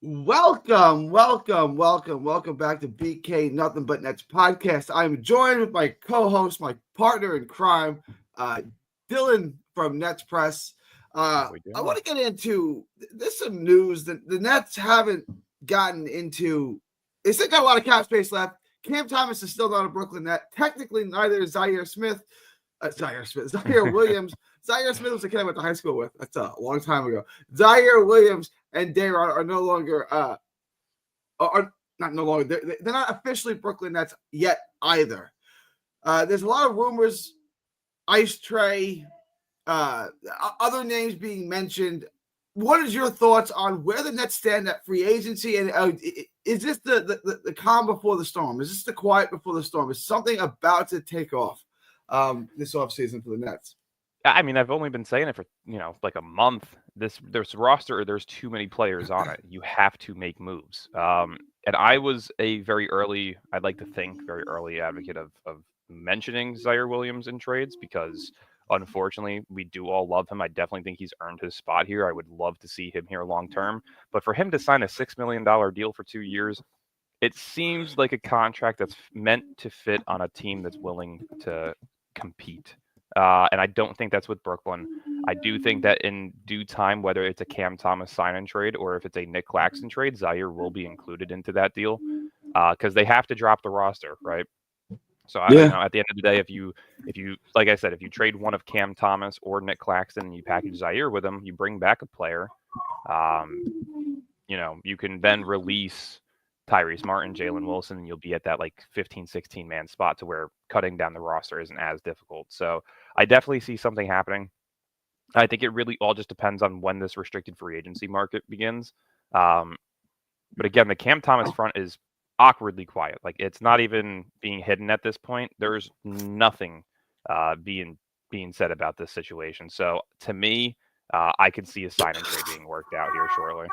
Welcome back to BK Nothing But Nets podcast. I'm joined with my co-host, my partner in crime, Dylan from Nets Press. How we I doing? want to get into this some news that the Nets haven't gotten into. They still got a lot of cap space left. Cam Thomas is still not a Brooklyn Net. Technically, neither is Zaire Williams. Zaire Smith was the kid I went to high school with. That's a long time ago. Zaire Williams and Dayrod are no longer are not no longer they're not officially Brooklyn Nets yet either. There's a lot of rumors, Ice Tray, other names being mentioned. What is your thoughts on where the Nets stand at free agency? And is this the calm before the storm? Is this the quiet before the storm? Is something about to take off this offseason for the Nets? I mean, I've only been saying it for like a month. This roster, there's too many players on it. You have to make moves. And I was a very early, I'd like to think, very early advocate of mentioning Zaire Williams in trades because unfortunately we do all love him. I definitely think he's earned his spot here. I would love to see him here long term. But for him to sign a $6 million deal for 2 years, it seems like a contract that's meant to fit on a team that's willing to compete. And I don't think that's with Brooklyn. I do think that in due time, whether it's a Cam Thomas sign and trade or if it's a Nick Claxton trade, Zaire will be included into that deal because they have to drop the roster, right? So at the end of the day, if you like I said, if you trade one of Cam Thomas or Nick Claxton and you package Zaire with them, you bring back a player. You can then release Tyrese Martin, Jalen Wilson, and you'll be at that like 15, 16 man spot to where cutting down the roster isn't as difficult. So I definitely see something happening. I think it really all just depends on when this restricted free agency market begins. But again, the Cam Thomas front is awkwardly quiet. Like it's not even being hidden at this point. There's nothing being said about this situation. So to me, I could see a sign and trade being worked out here shortly.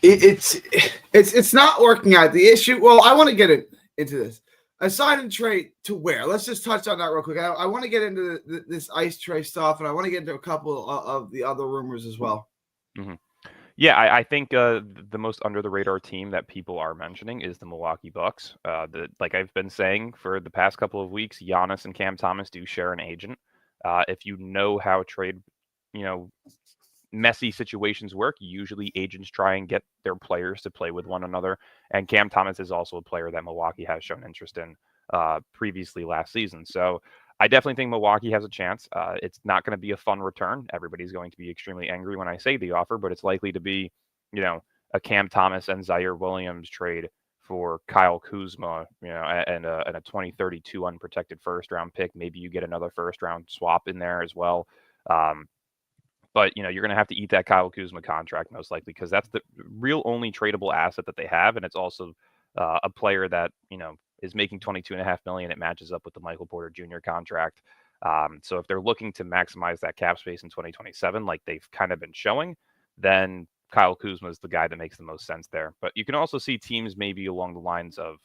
It's not working out. The issue. Well, I want to get into this. A sign and trade to where? Let's just touch on that real quick. I want to get into this Ice Tray stuff, and I want to get into a couple of the other rumors as well. Mm-hmm. Yeah, I think the most under the radar team that people are mentioning is the Milwaukee Bucks. Like I've been saying for the past couple of weeks, Giannis and Cam Thomas do share an agent. If you know how trade, messy situations work, usually agents try and get their players to play with one another. And Cam Thomas is also a player that Milwaukee has shown interest in previously last season. So I definitely think Milwaukee has a chance. It's not going to be a fun return. Everybody's going to be extremely angry when I say the offer, but it's likely to be, a Cam Thomas and Zaire Williams trade for Kyle Kuzma, and a 2032 unprotected first round pick. Maybe you get another first round swap in there as well. But, you're going to have to eat that Kyle Kuzma contract most likely because that's the real only tradable asset that they have. And it's also a player that, is making $22.5 million. It matches up with the Michael Porter Jr. contract. So if they're looking to maximize that cap space in 2027, like they've kind of been showing, then Kyle Kuzma is the guy that makes the most sense there. But you can also see teams maybe along the lines of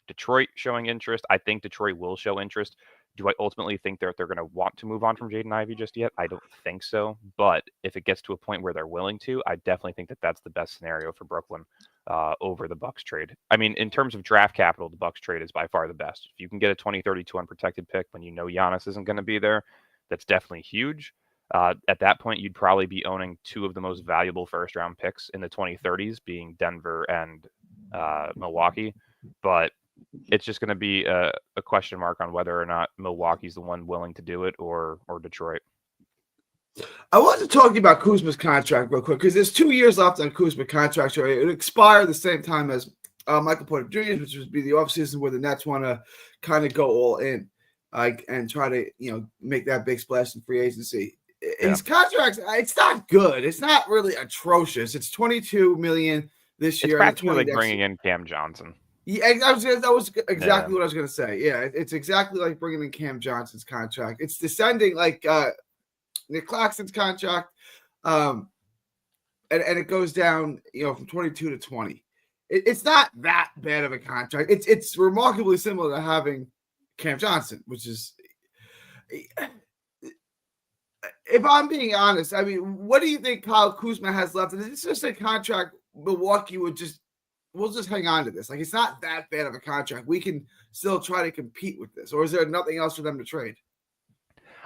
Detroit showing interest. I think Detroit will show interest. Do I ultimately think they're going to want to move on from Jaden Ivey just yet? I don't think so. But if it gets to a point where they're willing to, I definitely think that that's the best scenario for Brooklyn over the Bucks trade. I mean, in terms of draft capital, the Bucks trade is by far the best. If you can get a 2032 unprotected pick when Giannis isn't going to be there, that's definitely huge. At that point, you'd probably be owning two of the most valuable first-round picks in the 2030s, being Denver and Milwaukee. But it's just going to be a question mark on whether or not Milwaukee's the one willing to do it or Detroit. I want to talk to you about Kuzma's contract real quick because there's 2 years left on Kuzma's contract. So it expired the same time as Michael Porter Jr., which would be the offseason where the Nets want to kind of go all in and try to make that big splash in free agency. Yeah. His contract, it's not good. It's not really atrocious. It's $22 million this year. It's practically like bringing in Cam Johnson. Yeah, that was exactly what I was going to say. Yeah, it's exactly like bringing in Cam Johnson's contract. It's descending like Nick Claxton's contract, and it goes down, from 22 to 20. It's not that bad of a contract. It's remarkably similar to having Cam Johnson, which is if I'm being honest, I mean, what do you think Kyle Kuzma has left? Is this just a contract Milwaukee we'll just hang on to this? Like, it's not that bad of a contract. We can still try to compete with this. Or is there nothing else for them to trade?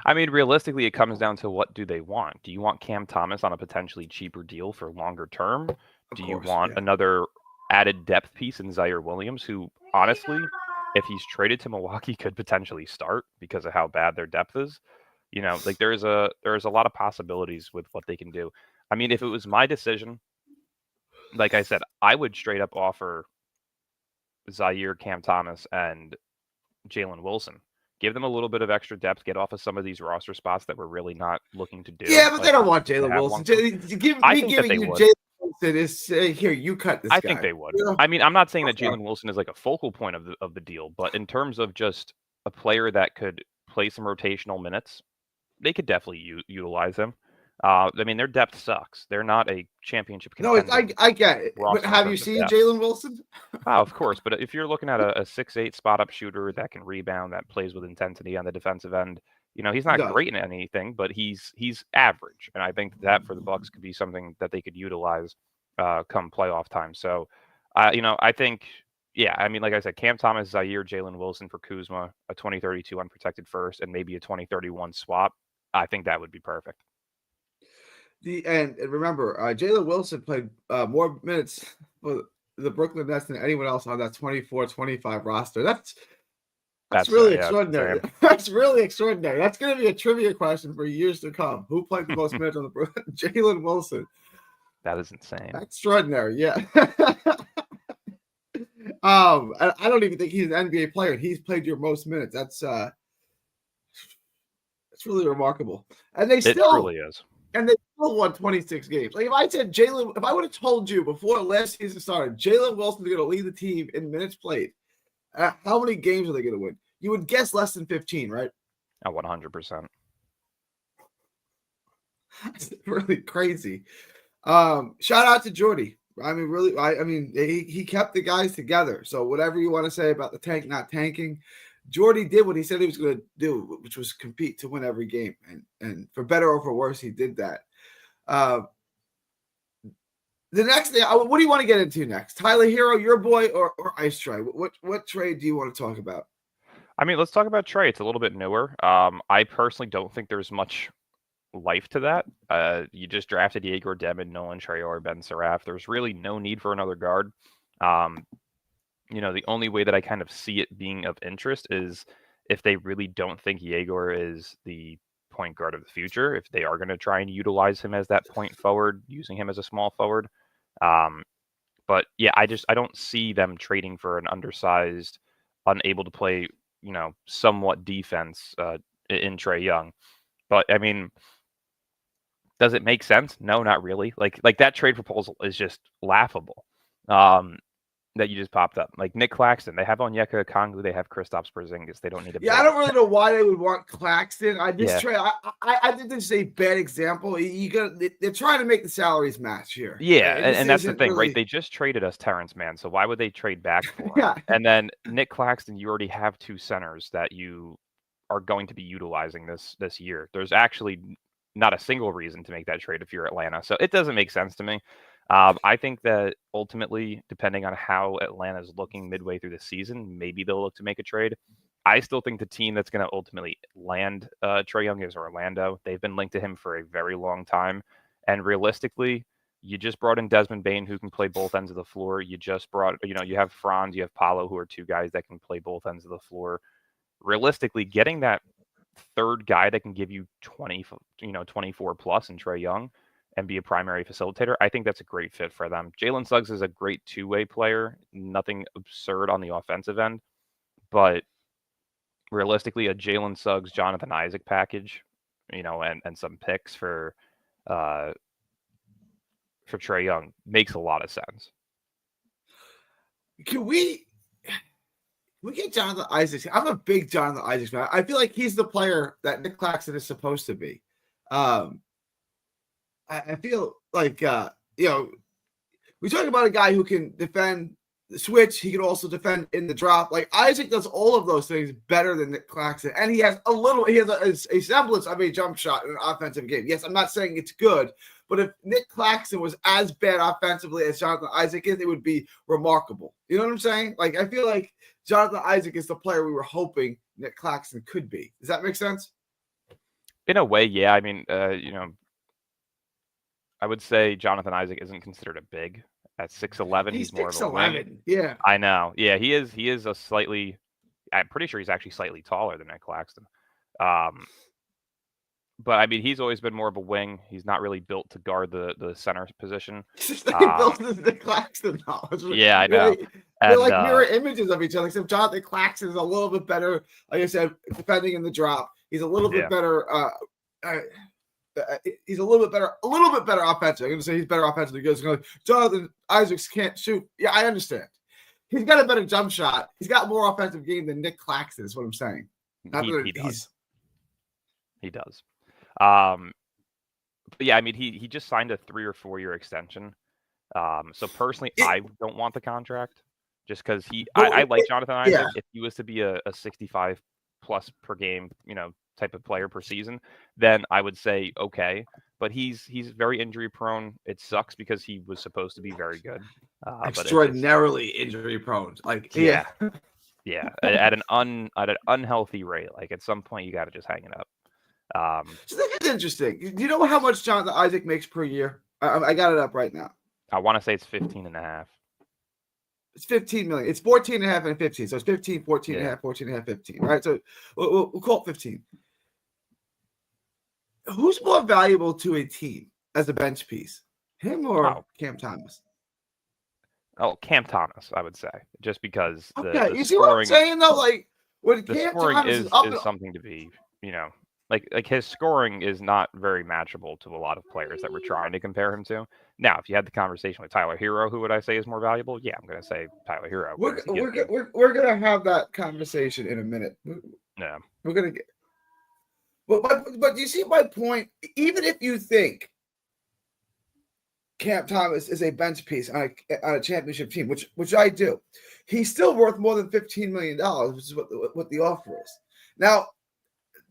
I mean, realistically, it comes down to what do they want? Do you want Cam Thomas on a potentially cheaper deal for longer term? Do you want another added depth piece in Zaire Williams, who honestly, if he's traded to Milwaukee, could potentially start because of how bad their depth is? Like there's a lot of possibilities with what they can do. I mean, if it was my decision, like I said, I would straight up offer Zaire, Cam Thomas, and Jalen Wilson. Give them a little bit of extra depth, get off of some of these roster spots that we're really not looking to do. Yeah, but they don't want Jalen Wilson. Giving you Jalen Wilson is here, you cut this guy. I think they would. I mean, I'm not saying that Jalen Wilson is like a focal point of the deal, but in terms of just a player that could play some rotational minutes, they could definitely utilize him. I mean, their depth sucks. They're not a championship contender. No, I get it. But have you seen Jalen Wilson? Of course. But if you're looking at a 6'8" spot-up shooter that can rebound, that plays with intensity on the defensive end, he's not great in anything, but he's average. And I think that for the Bucks could be something that they could utilize come playoff time. So, I think, I mean, like I said, Cam Thomas, Zaire, Jalen Wilson for Kuzma, a 2032 unprotected first, and maybe a 2031 swap. I think that would be perfect. And remember, Jalen Wilson played more minutes for the Brooklyn Nets than anyone else on that 24-25 roster. That's really extraordinary. That's really extraordinary. That's going to be a trivia question for years to come. Who played the most minutes on the Brooklyn? Jalen Wilson. That is insane. Extraordinary, yeah. I don't even think he's an NBA player. He's played your most minutes. That's really remarkable. And it really is. And they still won 26 games. Like if I would have told you before last season started, Jalen Wilson's going to lead the team in minutes played, how many games are they going to win? You would guess less than 15, right? 100%. That's really crazy. Shout out to Jordy. I mean, really, he kept the guys together. So whatever you want to say about the tank not tanking, Jordy did what he said he was going to do, which was compete to win every game. And for better or for worse, he did that. The next thing, what do you want to get into next? Tyler Hero, your boy, or Ice Tray? What trade do you want to talk about? I mean, let's talk about Trey. It's a little bit newer. I personally don't think there's much life to that. You just drafted Yegor Demon, Nolan Traore, or Ben Seraph. There's really no need for another guard. The only way that I kind of see it being of interest is if they really don't think Yegor is the point guard of the future, if they are going to try and utilize him as that point forward, using him as a small forward. But yeah, I don't see them trading for an undersized, unable to play, somewhat defense in Trae Young. But I mean, does it make sense? No, not really. Like that trade proposal is just laughable. That you just popped up. Like Nick Claxton, they have Onyeka Okongwu, they have Kristaps Porzingis. They don't need to. Yeah, I don't really know why they would want Claxton. I think this is a bad example. They're trying to make the salaries match here. Yeah, and that's the thing, right? They just traded us Terrence Mann, so why would they trade back for him? Yeah. And then Nick Claxton, you already have two centers that you are going to be utilizing this year. There's actually not a single reason to make that trade if you're Atlanta, so it doesn't make sense to me. I think that ultimately, depending on how Atlanta is looking midway through the season, maybe they'll look to make a trade. I still think the team that's going to ultimately land Trae Young is Orlando. They've been linked to him for a very long time. And realistically, you just brought in Desmond Bane, who can play both ends of the floor. You just brought, you have Franz, you have Paolo, who are two guys that can play both ends of the floor. Realistically, getting that third guy that can give you 24 plus in Trae Young and be a primary facilitator, I think that's a great fit for them. Jalen Suggs is a great two-way player, nothing absurd on the offensive end, but realistically, a Jalen Suggs, Jonathan Isaac package, and some picks for Trae Young makes a lot of sense. Can we get Jonathan Isaac? I'm a big Jonathan Isaac fan. I feel like he's the player that Nick Claxton is supposed to be. I feel like, we talk about a guy who can defend switch. He can also defend in the drop. Like Isaac does all of those things better than Nick Claxton, and he has a semblance of a jump shot in an offensive game. Yes, I'm not saying it's good, but if Nick Claxton was as bad offensively as Jonathan Isaac is, it would be remarkable. You know what I'm saying? Like I feel like Jonathan Isaac is the player we were hoping Nick Claxton could be. Does that make sense? In a way, yeah. I mean, I would say Jonathan Isaac isn't considered a big. At 6'11", he's more of a wing. Yeah, I know. Yeah, he is. He is a slightly. I'm pretty sure he's actually slightly taller than Nick Claxton. But I mean, he's always been more of a wing. He's not really built to guard the center position. He's not built as Nick Claxton now. Yeah, I know. They're like mirror images of each other. Except Jonathan Claxton is a little bit better, like I said, defending in the drop. He's a little bit better. He's a little bit better offensive. I'm going to say he's better offensively because Jonathan Isaacs can't shoot. Yeah, I understand. He's got a better jump shot. He's got more offensive game than Nick Claxton is what I'm saying. He does. He does. But yeah, I mean, he just signed a 3 or 4 year extension. So personally, I don't want the contract just because I like Jonathan Isaac. Yeah. If he was to be a 65 plus per game, type of player per season, then I would say okay. But he's very injury prone. It sucks because he was supposed to be very good. Extraordinarily injury prone. Like yeah. At an unhealthy rate. Like at some point you got to just hang it up. So this is interesting. Do you know how much Jonathan Isaac makes per year? I got it up right now. I want to say it's 15 and a half. It's 15 million. It's 14 and a half and 15. So it's 15, 14 and a half, 14 and a half, 15. Right. So we'll call it 15. Who's more valuable to a team as a bench piece? Him or Cam Thomas? Oh, Cam Thomas, I would say. Just because the you see what I'm saying though? Like when the Cam scoring Thomas is something to be, like his scoring is not very matchable to a lot of players that we're trying to compare him to. Now, if you had the conversation with Tyler Hero, who would I say is more valuable? Yeah, I'm going to say Tyler Hero. We're going to have that conversation in a minute. Yeah. We're going to get. But you see my point? Even if you think Cam Thomas is a bench piece on a championship team, which I do, he's still worth more than $15 million, which is what the offer is. Now,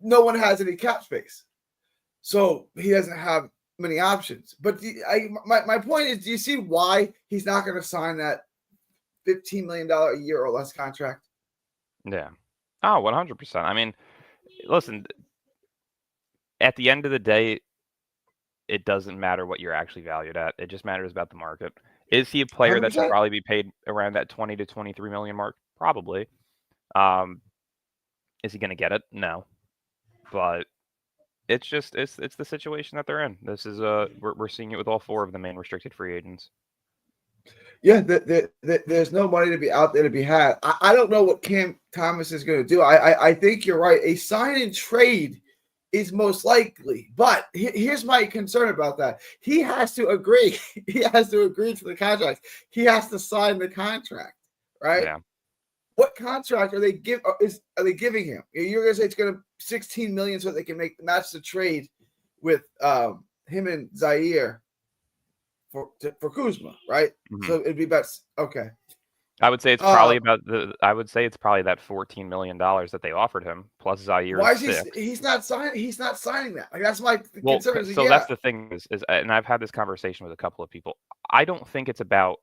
no one has any cap space, so he doesn't have many options. But my point is, do you see why he's not going to sign that $15 million a year or less contract? Yeah. Oh, 100%. I mean, listen, at the end of the day, it doesn't matter what you're actually valued at. It just matters about the market. Is he a player 100%? That should probably be paid around that 20 to 23 million mark? Probably. Is he going to get it? No. But it's the situation that they're in. This is we're seeing it with all 4 of the main restricted free agents. Yeah, there's no money to be out there to be had. I don't know what Cam Thomas is going to do. I think you're right. A sign and trade is most likely, but here's my concern about that. He has to agree. He has to agree to the contract. He has to sign the contract, right? Yeah. What contract are they giving him? You're going to say it's going to 16 million so they can match the trade with him and Zaire for Kuzma, right? Mm-hmm. So it'd be about okay. I would say it's probably that $14 million that they offered him plus Zaire. Why is he's not signing? He's not signing that. Like that's my concern. So that's the thing is, and I've had this conversation with a couple of people. I don't think it's about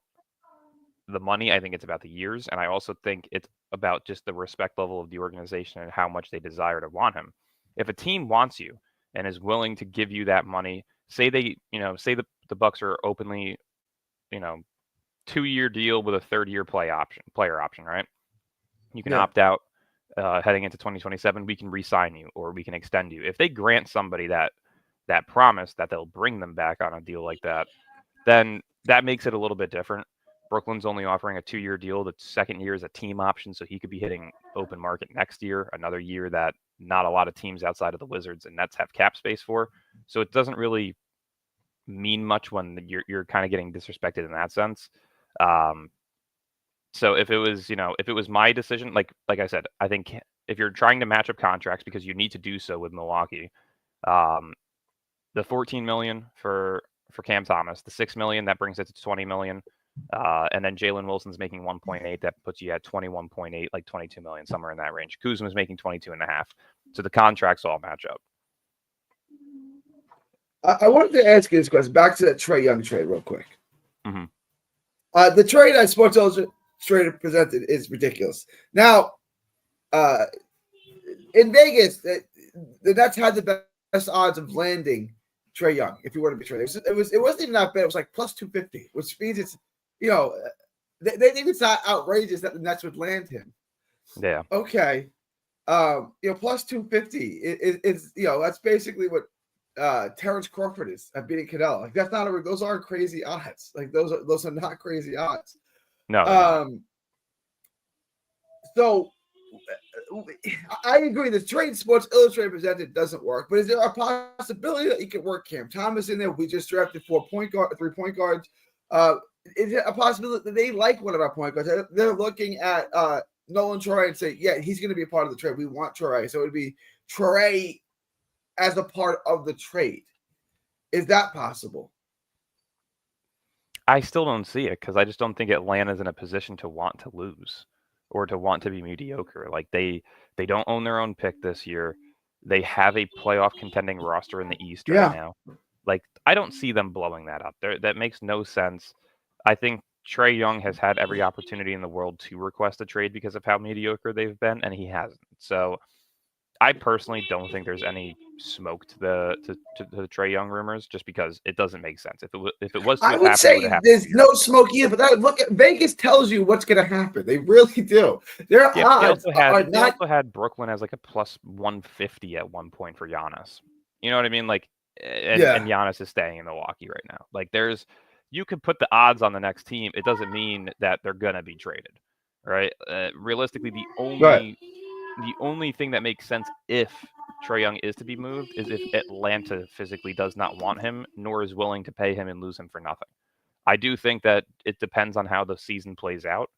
the money. I think it's about the years, and I also think it's about just the respect level of the organization and how much they desire to want him. If a team wants you and is willing to give you that money, say the Bucks are openly, 2-year deal with a 3rd-year player option, right? You can opt out heading into 2027. We can re-sign you or we can extend you. If they grant somebody that promise that they'll bring them back on a deal like that, then that makes it a little bit different. Brooklyn's only offering a 2-year deal. The 2nd year is a team option, so he could be hitting open market next year, another year that not a lot of teams outside of the Wizards and Nets have cap space for. So it doesn't really mean much when you're kind of getting disrespected in that sense. So if it was my decision, like I said, I think if you're trying to match up contracts because you need to do so with Milwaukee, the $14 million for Cam Thomas, the $6 million that brings it to $20 million And then Jalen Wilson's making 1.8. That puts you at 21.8, like 22 million, somewhere in that range. Kuzma's making 22.5. So the contracts all match up. I wanted to ask you this question. Back to that Trae Young trade real quick. Mm-hmm. The trade that Sports Illustrated presented is ridiculous. Now, in Vegas, the Nets had the best odds of landing Trae Young if you were to be traded. It wasn't even that bad. It was like plus 250, which means it's they think it's not outrageous that the Nets would land him. Yeah. Okay. Plus 250 is that's basically what Terrence Crawford is at beating Canelo. Like that's not those aren't crazy odds. Like those are not crazy odds. No. So I agree. The trade Sports Illustrated presented doesn't work, but is there a possibility that you could work Cam Thomas in there? We just drafted 3 point guards. Is it a possibility that they like one of our point guards? They're looking at Nolan Troy and say, yeah, he's going to be a part of the trade. We want Troy. So it would be Troy as a part of the trade. Is that possible? I still don't see it because I just don't think Atlanta's in a position to want to lose or to want to be mediocre. Like they don't own their own pick this year. They have a playoff contending roster in the East right now. Like I don't see them blowing that up. That makes no sense. I think Trae Young has had every opportunity in the world to request a trade because of how mediocre they've been, and he hasn't. So I personally don't think there's any smoke to the Trae Young rumors, just because it doesn't make sense. If it was to I would say there's no smoke either. But look, Vegas tells you what's going to happen. They really do. Their odds they also had Brooklyn as like a plus 150 at one point for Giannis. You know what I mean? Like, and Giannis is staying in Milwaukee right now. Like, you could put the odds on the next team. It doesn't mean that they're gonna be traded, right? Realistically, the only thing that makes sense if Trae Young is to be moved is if Atlanta physically does not want him, nor is willing to pay him and lose him for nothing. I do think that it depends on how the season plays out.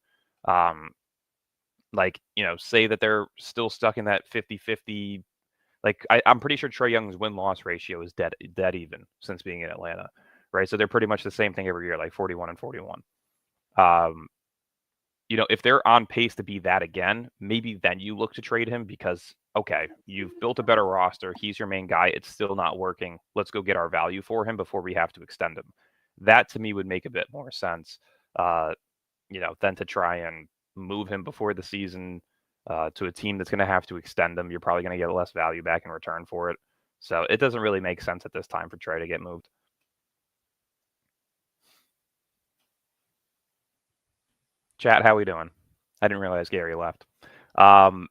Say that they're still stuck in that 50-50. Like, I'm pretty sure Trae Young's win-loss ratio is dead even since being in Atlanta, right? So they're pretty much the same thing every year, like 41 and 41. If they're on pace to be that again, maybe then you look to trade him because, okay, you've built a better roster. He's your main guy. It's still not working. Let's go get our value for him before we have to extend him. That to me would make a bit more sense, than to try and move him before the season to a team that's going to have to extend him. You're probably going to get less value back in return for it. So it doesn't really make sense at this time for Trae to get moved. Chat, how we doing? I didn't realize Gary left. But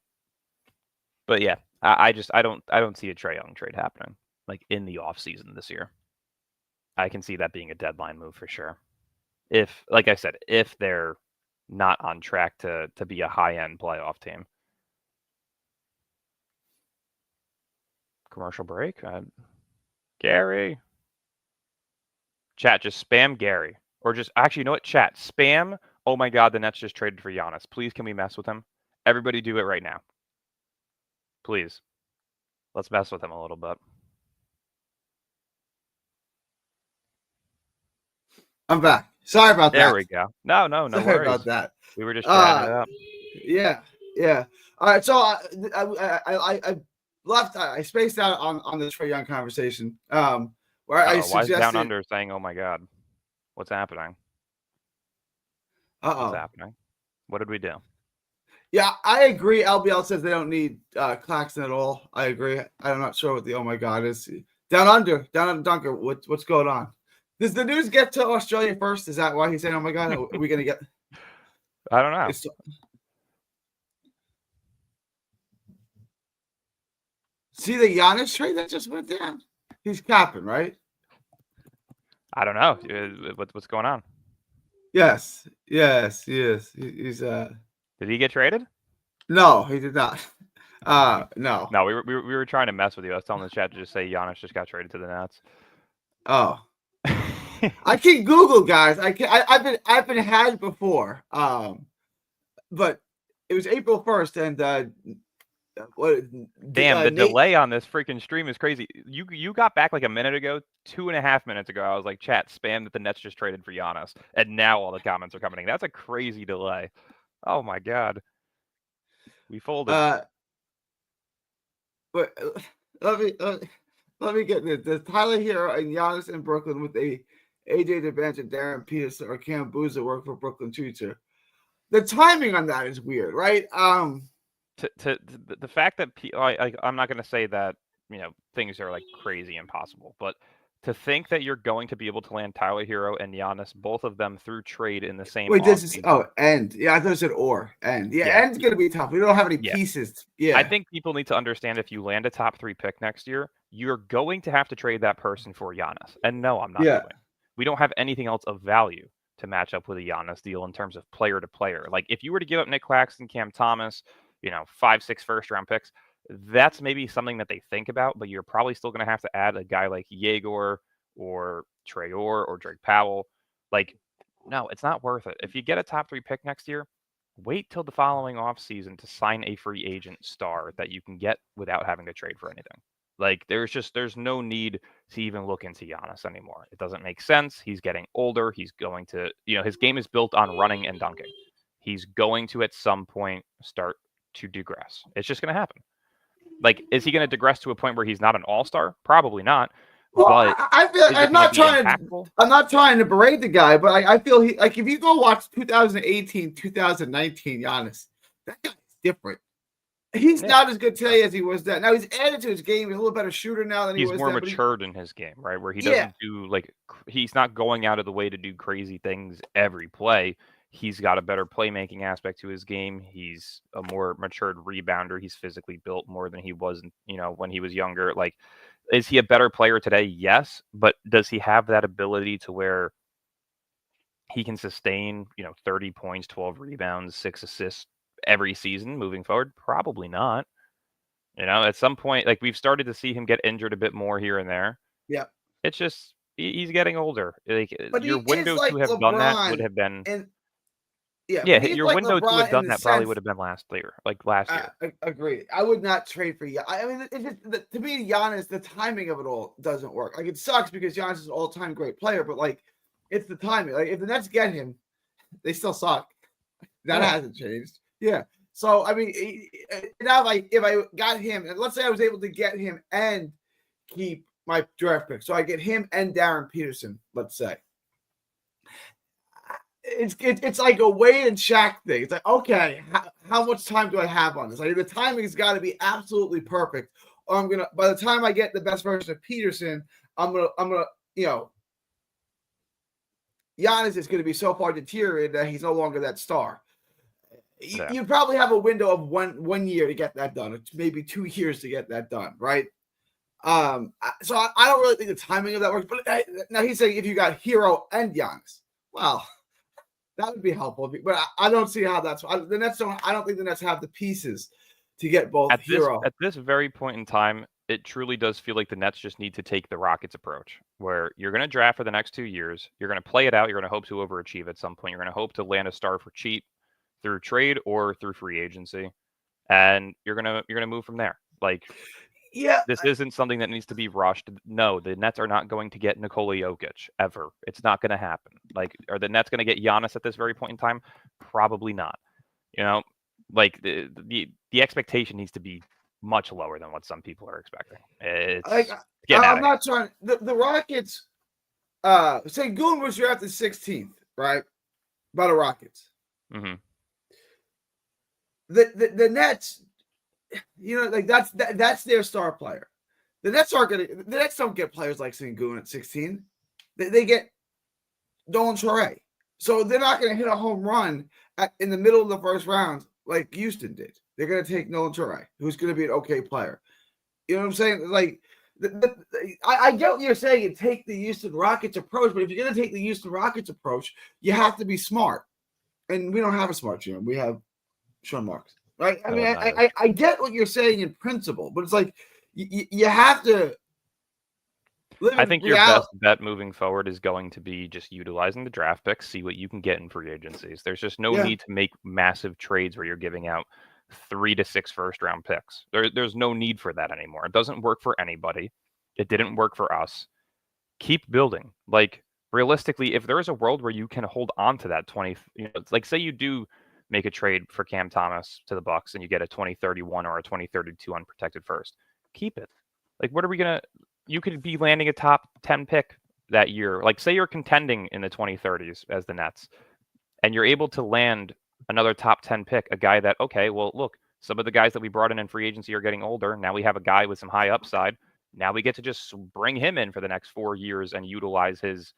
yeah, I don't see a Trae Young trade happening like in the off season this year. I can see that being a deadline move for sure. If, like I said, if they're not on track to be a high-end playoff team. Commercial break. Gary. Chat, just spam Gary. Or just, actually, you know what? Chat, spam. Oh my God, the Nets just traded for Giannis. Please, can we mess with him? Everybody do it right now. Please. Let's mess with him a little bit. I'm back. Sorry about that. There we go. No Sorry worries. about that. We were just chatting it up. Yeah. All right, so I left. I spaced out on the Trae Young conversation. Where I suggested. Why is Down Under saying, "Oh my God, what's happening?" What's happening? What did we do? Yeah, I agree. LBL says they don't need Claxton at all. I agree. I'm not sure what the oh my God is. Down Under Dunker. What's going on? Does the news get to Australia first? Is that why he's saying, oh my God, are we going to get? I don't know. See the Giannis trade that just went down? He's capping, right? I don't know. What's going on? Yes, he is. He's Did he get traded? No, he did not. No. No, we were trying to mess with you. I was telling the chat to just say Giannis just got traded to the Nets. Oh. I can Google, guys. I've been had before. But it was April 1st, and what? Damn, the Nate, delay on this freaking stream is crazy. You got back like a minute ago, 2.5 minutes ago. I was like, chat, spam that the Nets just traded for Giannis, and now all the comments are coming in. That's a crazy delay. Oh my god, we folded. But let me let me get this. Does Tyler Hero and Giannis in Brooklyn with AJ DeBanch and Darren Peterson or Cam Boozer work for Brooklyn future? The timing on that is weird, right? The fact that I'm not going to say that things are like crazy impossible, but to think that you're going to be able to land Tyler Hero and Giannis, both of them through trade in the same. Wait, this is end. Yeah, I thought it said or end. Yeah, end's gonna be tough. We don't have any pieces. Yeah, I think people need to understand if you land a top 3 pick next year, you're going to have to trade that person for Giannis. And no, I'm not doing. We don't have anything else of value to match up with a Giannis deal in terms of player to player. Like if you were to give up Nick Claxton, Cam Thomas, 5, 6 first-round picks, that's maybe something that they think about, but you're probably still going to have to add a guy like Yegor or Trey or Drake Powell. Like, no, it's not worth it. If you get a top 3 pick next year, wait till the following offseason to sign a free agent star that you can get without having to trade for anything. Like, there's no need to even look into Giannis anymore. It doesn't make sense. He's getting older. He's going to, his game is built on running and dunking. He's going to, at some point, start to digress. It's just going to happen. Like, is he going to digress to a point where he's not an all-star? Probably not. Well, but I feel I'm not trying to berate the guy, but I feel if you go watch 2018, 2019 Giannis, that guy's different. He's not as good today as he was then. Now he's added to his game. He's a little better shooter now than he was then. He's more matured in his game, right? Where he doesn't do he's not going out of the way to do crazy things every play. He's got a better playmaking aspect to his game. He's a more matured rebounder. He's physically built more than he was, when he was younger. Like, is he a better player today? Yes. But does he have that ability to where he can sustain, 30 points, 12 rebounds, 6 assists every season moving forward? Probably not. At some point, like, we've started to see him get injured a bit more here and there. Yeah. It's just, he's getting older. Like, but your window to have done that would have been. Your window to have done that probably would have been last year. Agreed. I would not trade for you. I mean, to me, Giannis, the timing of it all doesn't work. Like, it sucks because Giannis is an all-time great player, but like, it's the timing. Like, if the Nets get him, they still suck. That hasn't changed. Yeah. So I mean, now if I got him, and let's say I was able to get him and keep my draft pick, so I get him and Darren Peterson, let's say. It's like a Wade and Shaq thing. It's like, okay, how much time do I have on this? Like, the timing's got to be absolutely perfect, or I'm gonna. By the time I get the best version of Peterson, I'm gonna, Giannis is going to be so far deteriorated that he's no longer that star. You probably have a window of one year to get that done, or maybe 2 years to get that done, right? So I don't really think the timing of that works. But now he's saying if you got Hero and Giannis, well. That would be helpful, but I don't see how that's the Nets don't. I don't think the Nets have the pieces to get both Hero. At this very point in time, it truly does feel like the Nets just need to take the Rockets approach, where you're going to draft for the next 2 years. You're going to play it out. You're going to hope to overachieve at some point. You're going to hope to land a star for cheap through trade or through free agency, and you're gonna move from there. Like. Yeah, this isn't something that needs to be rushed. No, the Nets are not going to get Nikola Jokic ever. It's not going to happen. Like, are the Nets going to get Giannis at this very point in time? Probably not. Like the expectation needs to be much lower than what some people are expecting. I'm not trying. The Rockets. Say Goon was drafted 16th, right? By the Rockets. Mm-hmm. The Nets. That's their star player. The Nets don't get players like Sengun at 16. They get Dolan Torrey. So they're not going to hit a home run in the middle of the first round like Houston did. They're going to take Nolan Torrey, who's going to be an okay player. You know what I'm saying? Like, I get what you're saying. You take the Houston Rockets approach, but if you're going to take the Houston Rockets approach, you have to be smart. And we don't have a smart GM. We have Sean Marks. Right. I mean, I get what you're saying in principle, but it's like you have to. I think your best bet moving forward is going to be just utilizing the draft picks, see what you can get in free agencies. There's just no need to make massive trades where you're giving out 3 to 6 first-round picks. There's no need for that anymore. It doesn't work for anybody. It didn't work for us. Keep building. Like, realistically, if there is a world where you can hold on to that 20, like say you do make a trade for Cam Thomas to the Bucks and you get a 2031 or a 2032 unprotected first, keep it. Like, what are we going to, you could be landing a top 10 pick that year. Like, say you're contending in the 2030s as the Nets and you're able to land another top 10 pick, a guy that, okay, well, look, some of the guys that we brought in free agency are getting older. Now we have a guy with some high upside. Now we get to just bring him in for the next 4 years and utilize his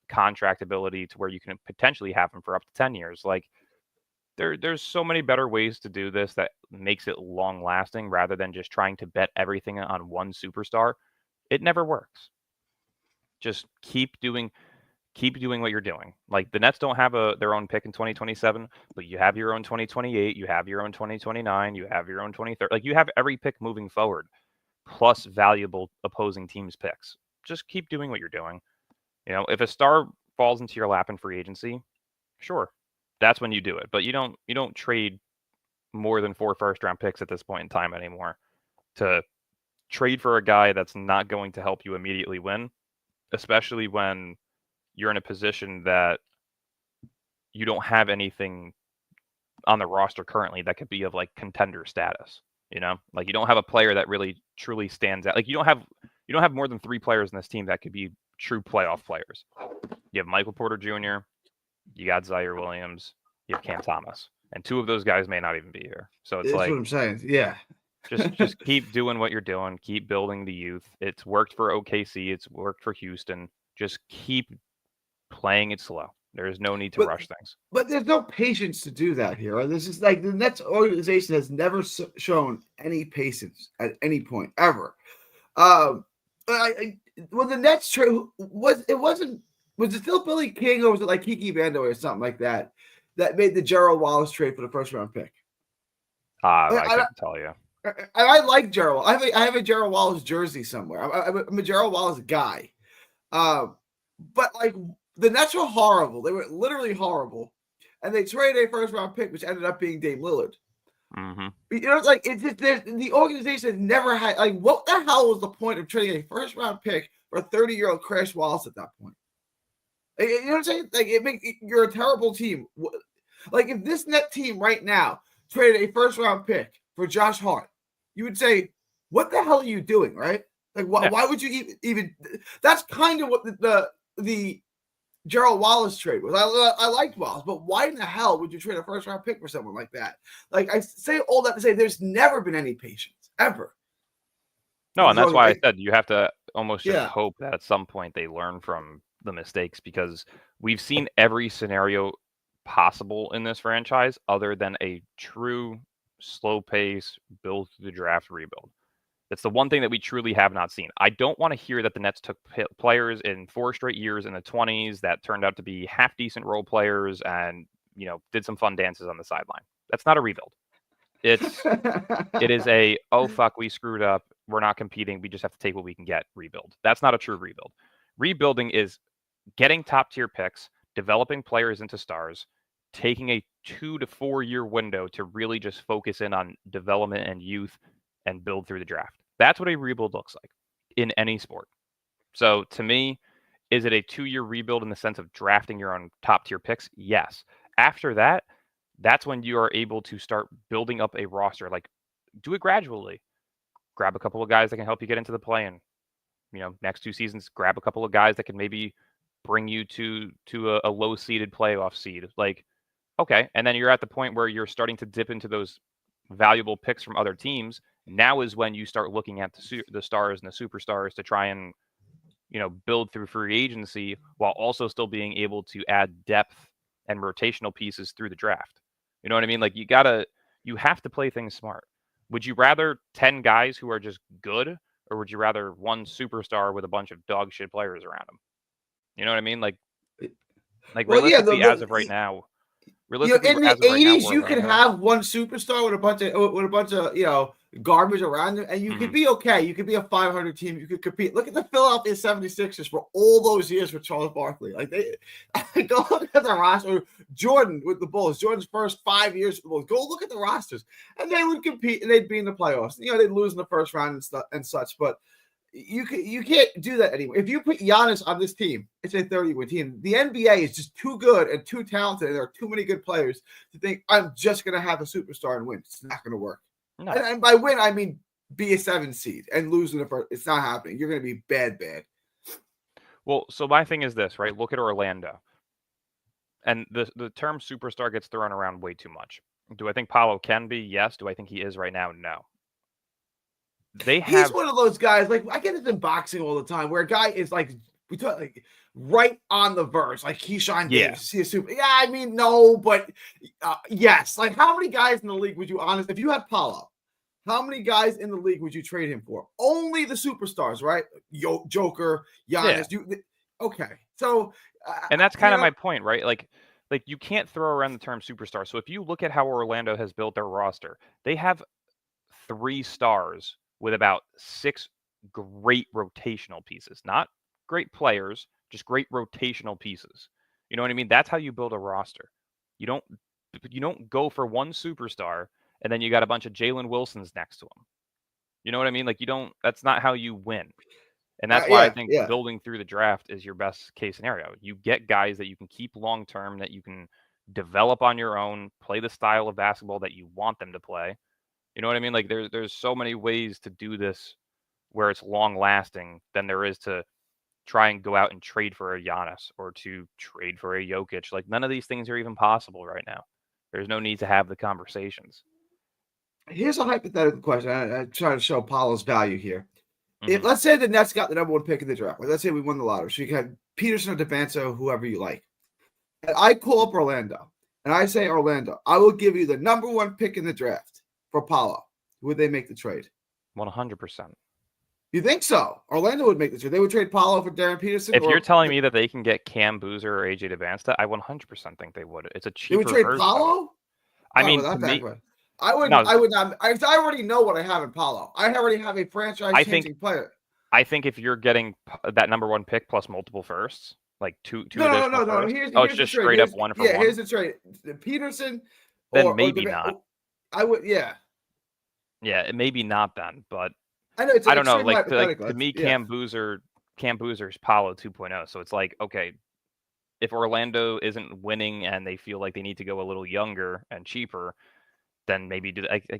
contract ability to where you can potentially have him for up to 10 years. Like, there's so many better ways to do this that makes it long lasting rather than just trying to bet everything on one superstar. It never works. Just keep doing what you're doing. Like, the Nets don't have their own pick in 2027, but you have your own 2028, you have your own 2029, you have your own 2030. Like, you have every pick moving forward, plus valuable opposing teams' picks. Just keep doing what you're doing. If a star falls into your lap in free agency, sure, that's when you do it. But you don't trade more than 4 first-round picks at this point in time anymore to trade for a guy that's not going to help you immediately win, especially when you're in a position that you don't have anything on the roster currently that could be of like contender status. Like, you don't have a player that really truly stands out. Like, you don't have more than 3 players in this team that could be true playoff players. You have Michael Porter Jr., you got Zaire Williams, you have Cam Thomas, and 2 of those guys may not even be here. So it's That's like, what I'm saying. Yeah. just keep doing what you're doing. Keep building the youth. It's worked for OKC. It's worked for Houston. Just keep playing it slow. There's no need to rush things. But there's no patience to do that here. Right? This is like the Nets organization has never shown any patience at any point ever. When the Nets trade was it still Billy King or was it like Kiki Vandoy or something like that made the Gerald Wallace trade for the first round pick? I couldn't tell you. I like Gerald. I have a Gerald Wallace jersey somewhere. I'm a Gerald Wallace guy. But like, the Nets were horrible. They were literally horrible, and they traded a first round pick, which ended up being Dame Lillard. Mm-hmm. It's like the organization never had, like, what the hell was the point of trading a first round pick for a 30-year-old Chris Wallace at that point? You know what I'm saying? Like, you're a terrible team. Like, if this Net team right now traded a first round pick for Josh Hart, you would say, what the hell are you doing, right? Like, why would you even? That's kind of what the Gerald Wallace trade was. I liked Wallace, but why in the hell would you trade a first round pick for someone like that? Like, I say all that to say there's never been any patience ever. No, and that's why I said you have to almost just hope that at some point they learn from the mistakes, because we've seen every scenario possible in this franchise other than a true slow pace build through the draft rebuild. That's the one thing that we truly have not seen. I don't want to hear that the Nets took players in 4 straight years in the 20s that turned out to be half decent role players and, did some fun dances on the sideline. That's not a rebuild. It is a, oh, fuck, we screwed up. We're not competing. We just have to take what we can get rebuild. That's not a true rebuild. Rebuilding is getting top tier picks, developing players into stars, taking a 2 to 4 year window to really just focus in on development and youth and build through the draft. That's what a rebuild looks like in any sport. So to me, is it a 2-year rebuild in the sense of drafting your own top tier picks? Yes. After that, that's when you are able to start building up a roster. Like, do it gradually. Grab a couple of guys that can help you get into the play-in. Next 2 seasons, grab a couple of guys that can maybe bring you to a low-seeded playoff seed. Like, okay, and then you're at the point where you're starting to dip into those valuable picks from other teams. Now is when you start looking at the stars and the superstars to try and, build through free agency while also still being able to add depth and rotational pieces through the draft. You know what I mean? Like, you have to play things smart. Would you rather 10 guys who are just good, or would you rather one superstar with a bunch of dog shit players around him? You know what I mean? Like realistically, as of right now, in the 80s, you could have one superstar with a bunch of garbage around them, and you could be okay. You could be a 500 team. You could compete. Look at the Philadelphia 76ers for all those years with Charles Barkley. Like they go look at the roster. Jordan with the Bulls. Jordan's first 5 years with the Bulls. Go look at the rosters, and they would compete and they'd be in the playoffs. They'd lose in the first round and stuff and such. But you can't do that anymore. If you put Giannis on this team, it's a 30-win team. The NBA is just too good and too talented, and there are too many good players to think I'm just going to have a superstar and win. It's not going to work. No. And by win, I mean be a 7 seed and lose in the first. It's not happening. You're going to be bad. Well, so my thing is this, right? Look at Orlando. And the term superstar gets thrown around way too much. Do I think Paolo can be? Yes. Do I think he is right now? No. He's one of those guys, like I get it in boxing all the time, where a guy is like, we talk like right on the verge, like Keyshawn Davis. See a super. Yeah, I mean, no, but yes. Like, how many guys in the league would you if you had Paolo, how many guys in the league would you trade him for? Only the superstars, right? Joker, Giannis. Yeah. Okay, so and that's kind of my point, right? Like you can't throw around the term superstar. So if you look at how Orlando has built their roster, they have 3 stars with about 6 great rotational pieces. Not great players, just great rotational pieces. You know what I mean? That's how you build a roster. You don't go for one superstar and then you got a bunch of Jalen Wilsons next to him. You know what I mean? Like that's not how you win. And that's why I think building through the draft is your best case scenario. You get guys that you can keep long term, that you can develop on your own, play the style of basketball that you want them to play. You know what I mean? Like there's so many ways to do this where it's long lasting than there is to try and go out and trade for a Giannis or to trade for a Jokic. Like none of these things are even possible right now. There's no need to have the conversations. Here's a hypothetical question. I'm trying to show Paolo's value here. If let's say the Nets got the number 1 pick in the draft, like, let's say we won the lottery, so you can have Peterson or DeVanto, whoever you like. And I call up Orlando and I say, Orlando, I will give you the number 1 pick in the draft for Paolo. Would they make the trade? 100%. You think so? Orlando would make the trade. They would trade Paolo for Darren Peterson. If you're telling me that they can get Cam Boozer or AJ DeVansta, I 100% think they would. It's a cheaper. They would trade Paolo. I mean, to me, I would not. I already know what I have in Paolo. I already have a franchise-changing player. I think if you're getting that number 1 pick plus multiple firsts, like two. No. Here's it's just straight up 1 for 1. Yeah, here's the trade. Peterson. Then maybe not. I would. Yeah. Yeah, maybe not then, but I know. I don't know. Like to me, Cam Boozer's Paolo 2.0. So it's like, okay, if Orlando isn't winning and they feel like they need to go a little younger and cheaper, then maybe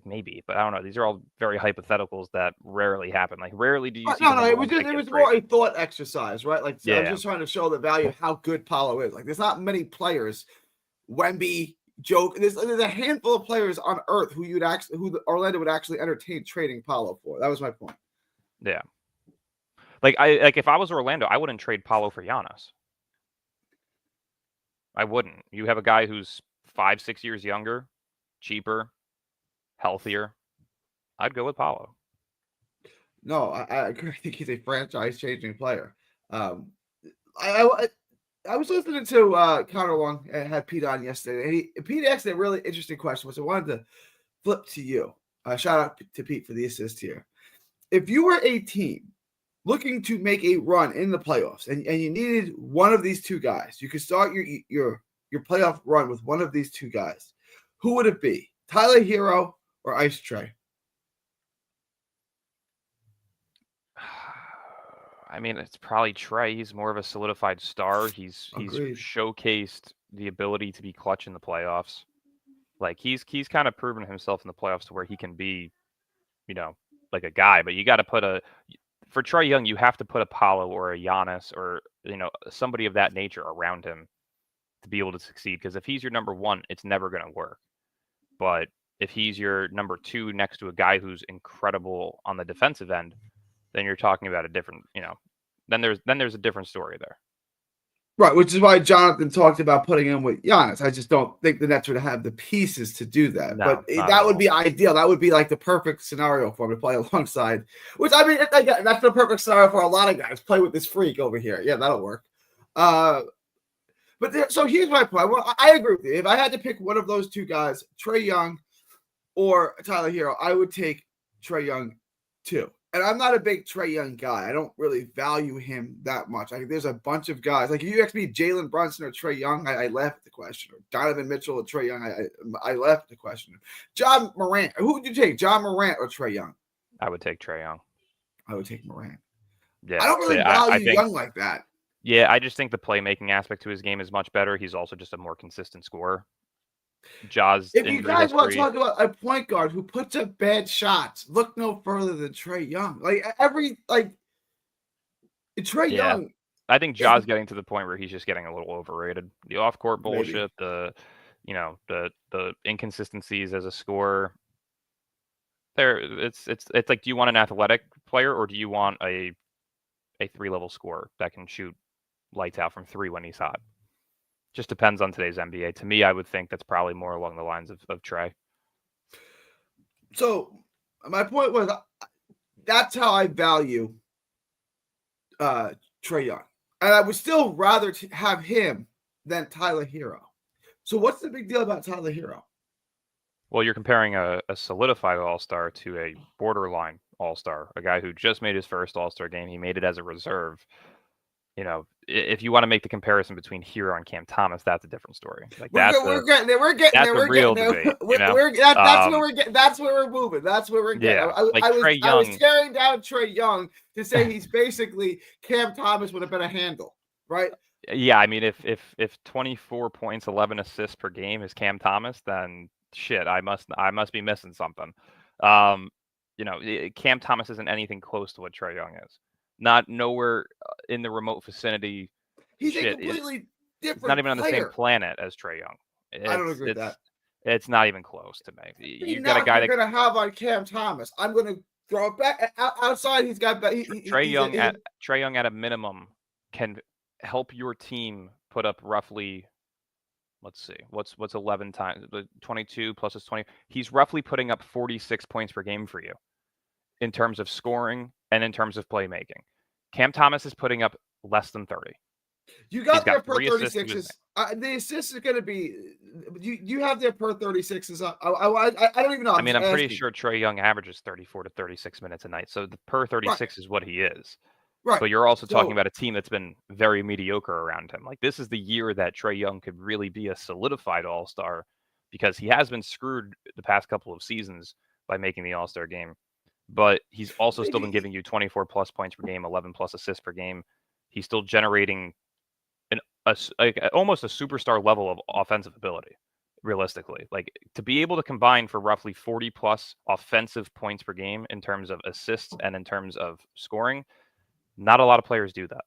maybe. But I don't know. These are all very hypotheticals that rarely happen. Like rarely do you see. No. It was more a thought exercise, right? Like I'm just trying to show the value of how good Paolo is. Like there's not many players, Wemby, Joke. There's a handful of players on earth who Orlando would actually entertain trading Paolo for. That was my point. Yeah. Like if I was Orlando, I wouldn't trade Paolo for Giannis. I wouldn't. You have a guy who's 5-6 years younger, cheaper, healthier. I'd go with Paolo. No, I think he's a franchise-changing player. I was listening to Connor Long and had Pete on yesterday. And Pete asked a really interesting question, which I wanted to flip to you. Shout out to Pete for the assist here. If you were a team looking to make a run in the playoffs and you needed one of these 2 guys, you could start your playoff run with one of these 2 guys. Who would it be? Tyler Hero or Ice Trae? I mean, it's probably Trae. He's more of a solidified star. He's showcased the ability to be clutch in the playoffs. Like he's kind of proven himself in the playoffs to where he can be, like a guy. But you got to put for Trae Young, you have to put a Paolo or a Giannis or somebody of that nature around him to be able to succeed. Because if he's your number 1, it's never going to work. But if he's your number 2 next to a guy who's incredible on the defensive end, then you're talking about a different, then there's a different story there. Right, which is why Jonathan talked about putting him with Giannis. I just don't think the Nets would have the pieces to do that. No, but that would be ideal. That would be like the perfect scenario for him to play alongside. Which, I mean, that's the perfect scenario for a lot of guys. Play with this freak over here. Yeah, that'll work. So here's my point. I agree with you. If I had to pick one of those 2 guys, Trae Young or Tyler Hero, I would take Trae Young too. And I'm not a big Trae Young guy. I don't really value him that much. There's a bunch of guys. Like, if you ask me Jalen Brunson or Trae Young, I laugh at the question. Or Donovan Mitchell or Trae Young, I laugh at the question. John Morant. Who would you take, John Morant or Trae Young? I would take Trae Young. I would take Morant. Yeah, I don't really value Young like that. Yeah, I just think the playmaking aspect to his game is much better. He's also just a more consistent scorer. Jaws. If you guys want to talk about a point guard who puts up bad shots, look no further than Trae Young. Trae Young. I think Jaws getting to the point where he's just getting a little overrated. The off-court bullshit, the inconsistencies as a scorer. It's like, do you want an athletic player or do you want a 3-level scorer that can shoot lights out from 3 when he's hot? Just depends on today's NBA. To me, I would think that's probably more along the lines of Trae. So my point was, that's how I value Trae Young. And I would still rather have him than Tyler Hero. So what's the big deal about Tyler Hero? Well, you're comparing a solidified All-Star to a borderline All-Star, a guy who just made his first All-Star game. He made it as a reserve. If you want to make the comparison between Hero and Cam Thomas, that's a different story. Like, we're getting there. We're getting there. We're real getting there. debate. That's where we're getting. That's where we're moving. That's where we're getting. Yeah, I was tearing down Trae Young to say he's basically Cam Thomas with a better handle, right? Yeah, I mean, if 24 points, 11 assists per game is Cam Thomas, then shit, I must be missing something. Cam Thomas isn't anything close to what Trae Young is. Not nowhere in the remote vicinity. He's a completely different. It's not even on the player. same planet as Trae Young. I don't agree with that. It's not even close to me. You've got a guy going to have on Cam Thomas. I'm going to throw it back outside. He's got Trae Young at a minimum can help your team put up roughly. Let's see, what's 11 times 22 plus is 20. He's roughly putting up 46 points per game for you in terms of scoring and in terms of playmaking. Cam Thomas is putting up less than 30. You got their per 36s. The assists are going to be. You have their per 36s. I don't even know. I'm pretty sure Trae Young averages 34 to 36 minutes a night. So the per 36 is what he is. Right. But you're also talking about a team that's been very mediocre around him. Like, this is the year that Trae Young could really be a solidified All-Star, because he has been screwed the past couple of seasons by making the All-Star game. But he's also still been giving you 24 plus points per game, 11 plus assists per game. He's still generating almost a superstar level of offensive ability, realistically. Like, to be able to combine for roughly 40 plus offensive points per game in terms of assists and in terms of scoring, not a lot of players do that.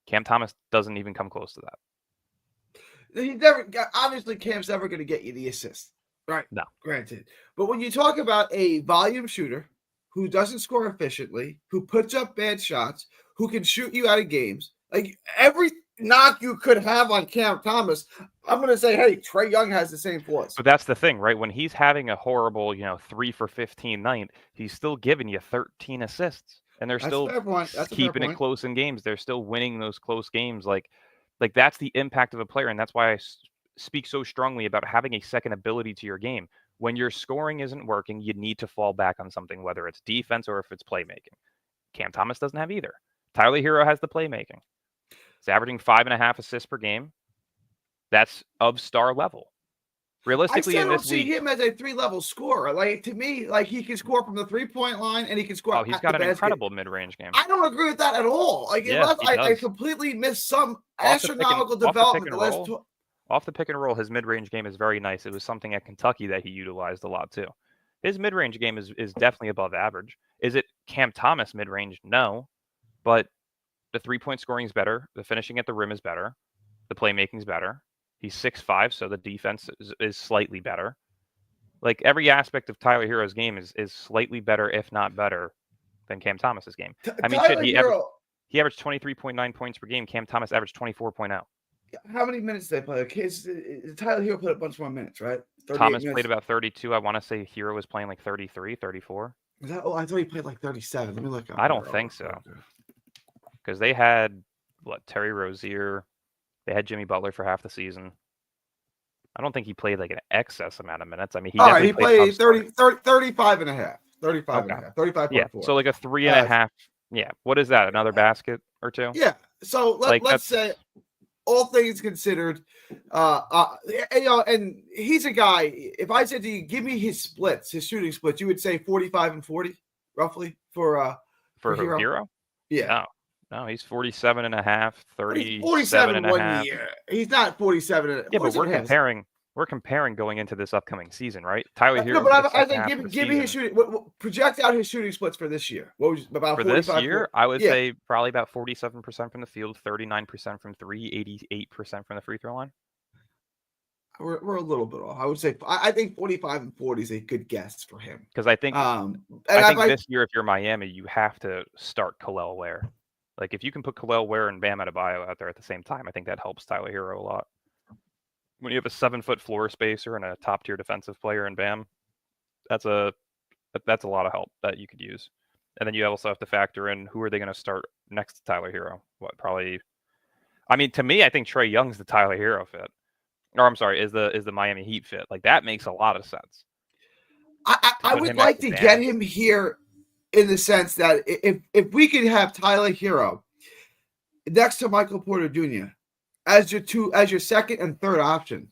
Cam Thomas doesn't even come close to that. He never. Obviously, Cam's never going to get you the assist, right? No, granted. But when you talk about a volume shooter who doesn't score efficiently, who puts up bad shots, who can shoot you out of games, like every knock you could have on Cam Thomas, I'm going to say, hey, Trae Young has the same flaws. But that's the thing, right? When he's having a horrible, 3 for 15 night, he's still giving you 13 assists. And they're still keeping it close in games. They're still winning those close games. Like that's the impact of a player. And that's why I speak so strongly about having a second ability to your game. When your scoring isn't working, you need to fall back on something, whether it's defense or if it's playmaking. Cam Thomas doesn't have either. Tyler Hero has the playmaking. He's averaging 5.5 assists per game. That's of star level. Realistically, I still don't see him as a 3-level scorer. Like, to me, like, he can score from the 3-point line and he can score. Oh, he's got an incredible mid-range game. I don't agree with that at all. Like, unless I completely missed some astronomical development. Off the pick and roll, his mid-range game is very nice. It was something at Kentucky that he utilized a lot too. His mid-range game is definitely above average. Is it Cam Thomas mid-range? No, but the 3-point scoring is better. The finishing at the rim is better. The playmaking is better. He's 6'5", so the defense is slightly better. Like, every aspect of Tyler Hero's game is slightly better, if not better, than Cam Thomas's game. He averaged 23.9 points per game. Cam Thomas averaged 24.0. How many minutes did they play? Tyler Hero played a bunch more minutes, right? Thomas played about 32. I want to say Hero was playing like 33, 34. I thought he played like 37. Let me look up. I don't think so. Because they had, Terry Rozier. They had Jimmy Butler for half the season. I don't think he played like an excess amount of minutes. I mean, he played 35 and a half. 35 and Okay. a half, Yeah. 35.4. So like a 3.5. Yeah. What is that? Another basket or two? Yeah. So let's say, all things considered, and he's a guy. If I said to you, give me his splits, his shooting splits, you would say 45 and 40, roughly for For who? Hero. Hero? Yeah. No, he's 47 and a half, But he's 37 47 and a one half. year. He's not 47. Yeah, but 47 we're comparing going into this upcoming season, right? Tyler No, Hero but for the I second think half of the give me his season. shooting. Project out his shooting splits for this year. What was about For 45? this year, I would Yeah. say probably about 47% from the field, 39% from three, 88% from the free throw line. We're a little bit off. I would say I think 45 and 40 is a good guess for him. Because I think this year, if you're Miami, you have to start Khalil Ware. Like if you can put Khalil Ware and Bam Adebayo out there at the same time, I think that helps Tyler Hero a lot. When you have a 7-foot floor spacer and a top tier defensive player in Bam, that's a lot of help that you could use. And then you also have to factor in who are they going to start next to Tyler Hero. Probably. I mean, to me, I think Trae Young's the Tyler Hero fit. Or I'm sorry, is the Miami Heat fit? Like that makes a lot of sense. I would like to get him here in the sense that if we could have Tyler Hero next to Michael Porter Jr. as your second and third option.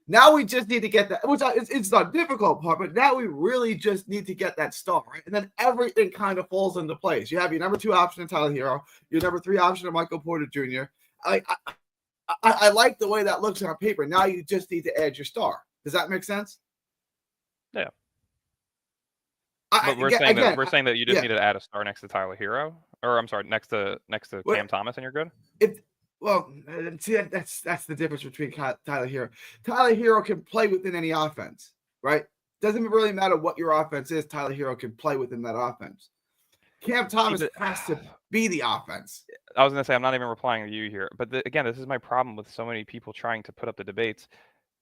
Now we just need to get that. It's not difficult part, but now we really just need to get that star, right? And then everything kind of falls into place. You have your number 2 option in Tyler Hero, your number 3 option in Michael Porter Jr. I like the way that looks on paper. Now you just need to add your star. Does that make sense? Yeah. But we're saying that you just need to add a star next to Tyler Hero, or I'm sorry, next to Cam Thomas, and you're good. See, that's the difference between Tyler Hero. Tyler Hero can play within any offense, right? Doesn't really matter what your offense is. Tyler Hero can play within that offense. Cam Thomas has to be the offense. I was going to say, I'm not even replying to you here. But again, this is my problem with so many people trying to put up the debates.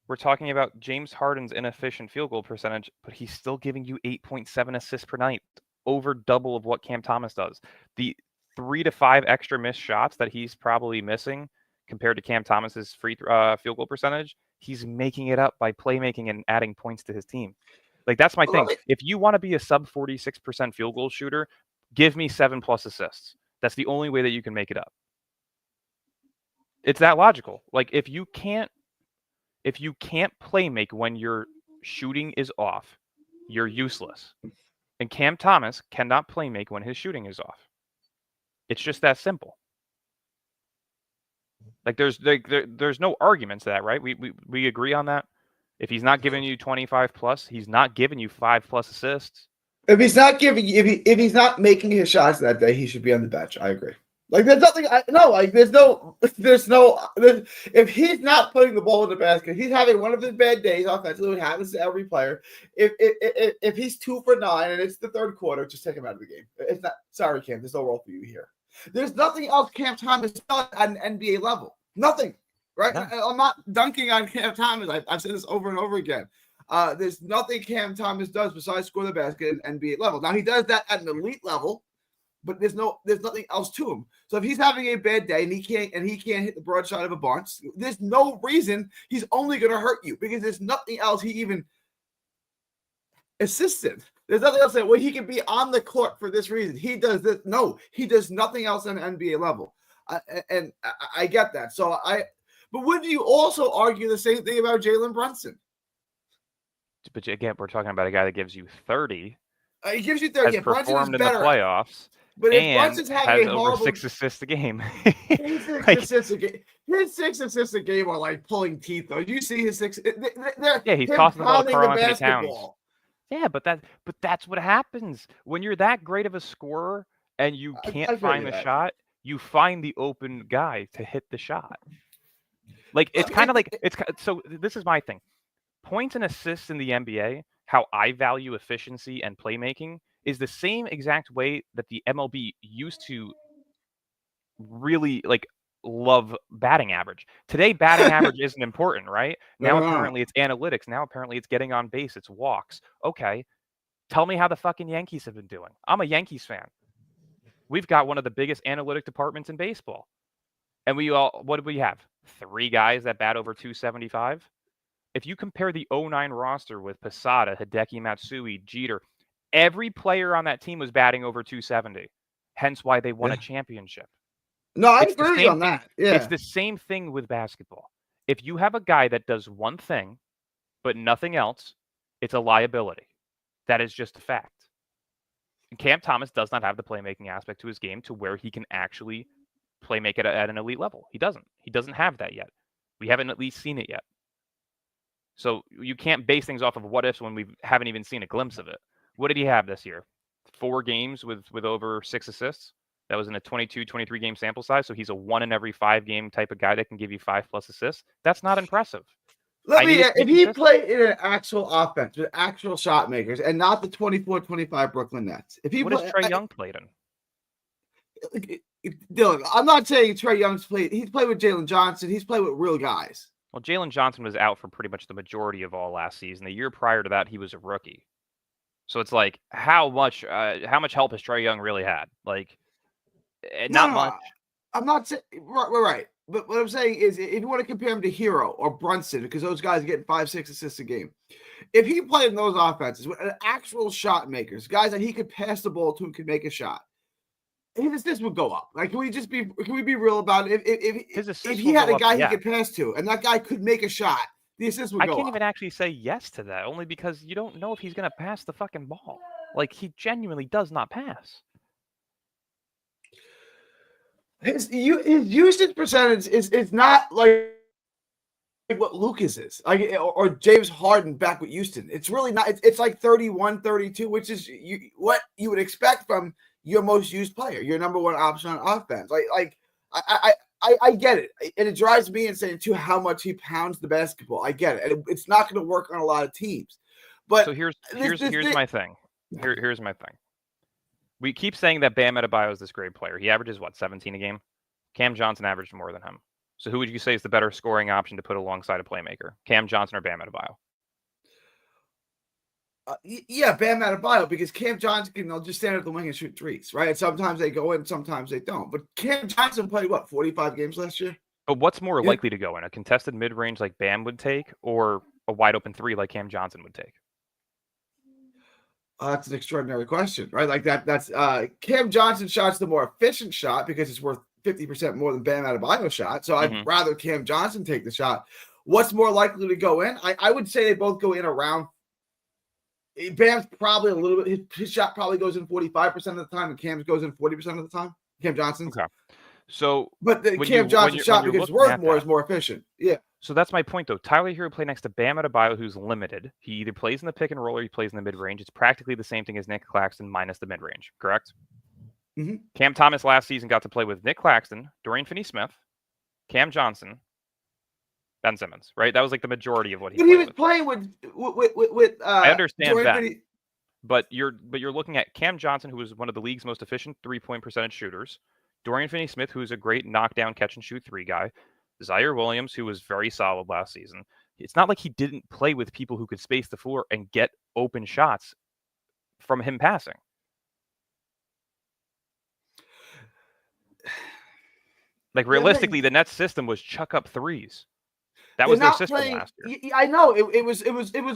We're talking about James Harden's inefficient field goal percentage, but he's still giving you 8.7 assists per night, over double of what Cam Thomas does. The 3 to 5 extra missed shots that he's probably missing compared to Cam Thomas's field goal percentage, he's making it up by playmaking and adding points to his team. Like, that's my thing. If you want to be a sub 46% field goal shooter, give me 7+ assists. That's the only way that you can make it up. It's that logical. Like, if you can't play make when your shooting is off, you're useless. And Cam Thomas cannot play make when his shooting is off. It's just that simple. Like there's no argument to that, right? We agree on that. If he's not giving you 25+, he's not giving you 5+ assists. If he's not if he's not making his shots that day, he should be on the bench. I agree. Like there's nothing. If he's not putting the ball in the basket, he's having one of his bad days offensively. It happens to every player. If he's 2 for 9 and it's the third quarter, just take him out of the game. It's not. Sorry, Cam. There's no role for you here. There's nothing else Cam Thomas does at an NBA level. Nothing. Right? No. I'm not dunking on Cam Thomas. I've said this over and over again. There's nothing Cam Thomas does besides score the basket at an NBA level. Now he does that at an elite level, but there's nothing else to him. So if he's having a bad day and he can't hit the broadside of a barn, there's no reason he's only going to hurt you because there's nothing else he even assisted. There's nothing else that he can be on the court for this reason. He does this. No, he does nothing else on an NBA level, and I get that. But wouldn't you also argue the same thing about Jalen Brunson? But again, we're talking about a guy that gives you 30. He gives you 30. Has performed in the playoffs. But if Brunson's having a horrible 6 assists a game. His 6 assists a game are like pulling teeth, though. You see his 6. Yeah, he's tossing the ball to Karl-Anthony Towns. Yeah, but that's what happens when you're that great of a scorer and you can't find the shot. You find the open guy to hit the shot. Like it's kind of like so. This is my thing. Points and assists in the NBA, how I value efficiency and playmaking, is the same exact way that the MLB used to really love batting average. Today, batting average isn't important, right? Now apparently it's analytics. Now apparently it's getting on base. It's walks. Okay, tell me how the fucking Yankees have been doing. I'm a Yankees fan. We've got one of the biggest analytic departments in baseball. And what do we have? 3 guys that bat over 275? If you compare the 09 roster with Posada, Hideki Matsui, Jeter, Every player on that team was batting over 270. Hence why they won a championship. No, I It's the agree same on thing. that. Yeah. It's the same thing with basketball. If you have a guy that does one thing, but nothing else, it's a liability. That is just a fact. And Cam Thomas does not have the playmaking aspect to his game to where he can actually playmake it at an elite level. He doesn't. He doesn't have that yet. We haven't at least seen it yet. So you can't base things off of what ifs when we haven't even seen a glimpse of it. What did he have this year? 4 games with over 6 assists. That was in a 22, 23 game sample size. So he's a 1 in every 5 game type of guy that can give you 5+ assists. That's not impressive. If he played in an actual offense with actual shot makers and not the 24-25 Brooklyn Nets. If he What has Trae Young played in? Dylan, I'm not saying Trae Young's played. He's played with Jalen Johnson. He's played with real guys. Well, Jalen Johnson was out for pretty much the majority of all last season. The year prior to that, he was a rookie. So it's like, how much help has Trae Young really had? Like, not much. I'm not saying right. But what I'm saying is, if you want to compare him to Hero or Brunson, because those guys are getting 5-6 assists a game, if he played in those offenses with actual shot makers, guys that he could pass the ball to and could make a shot, his assists would go up. Like, can we be real about it? If he had a guy he could pass to and that guy could make a shot, the assists would go up. I can't even actually say yes to that, only because you don't know if he's going to pass the fucking ball. Like, he genuinely does not pass. His usage percentage is not like what Lucas is, like, or James Harden back with Houston. It's really not. It's like 31, 32, which is what you would expect from your most used player, your number one option on offense. I get it, and it drives me insane too how much he pounds the basketball. I get it, and it's not going to work on a lot of teams. But so here's my thing. Here's my thing. We keep saying that Bam Adebayo is this great player. He averages, 17 a game? Cam Johnson averaged more than him. So who would you say is the better scoring option to put alongside a playmaker? Cam Johnson or Bam Adebayo? Yeah, Bam Adebayo, because Cam Johnson can just stand at the wing and shoot threes, right? And sometimes they go in, sometimes they don't. But Cam Johnson played, 45 games last year? But what's more likely to go in? A contested mid-range like Bam would take, or a wide-open 3 like Cam Johnson would take? That's an extraordinary question, right? Like that's Cam Johnson shot's the more efficient shot because it's worth 50% more than Bam Adebayo's shot. So I'd rather Cam Johnson take the shot. What's more likely to go in? I would say they both go in around. Bam's probably a little bit. His shot probably goes in 45% of the time, and Cam's goes in 40% of the time. Cam Johnson's. Okay. So, but the Cam Johnson shot, because it's worth more, is more efficient. Yeah. So that's my point, though. Tyler Hero played next to Bam Adebayo, who's limited. He either plays in the pick and roll or he plays in the mid-range. It's practically the same thing as Nick Claxton minus the mid-range, correct? Mm-hmm. Cam Thomas last season got to play with Nick Claxton, Dorian Finney-Smith, Cam Johnson, Ben Simmons, right? That was like the majority of what he played. He was playing with I understand Dorian that. But you're looking at Cam Johnson, who was one of the league's most efficient 3-point percentage shooters, Dorian Finney-Smith, who's a great knockdown catch-and-shoot 3 guy, Zaire Williams, who was very solid last season. It's not like he didn't play with people who could space the floor and get open shots from him passing. Like, realistically, the Nets system was chuck up threes. That was their system last year. I know it was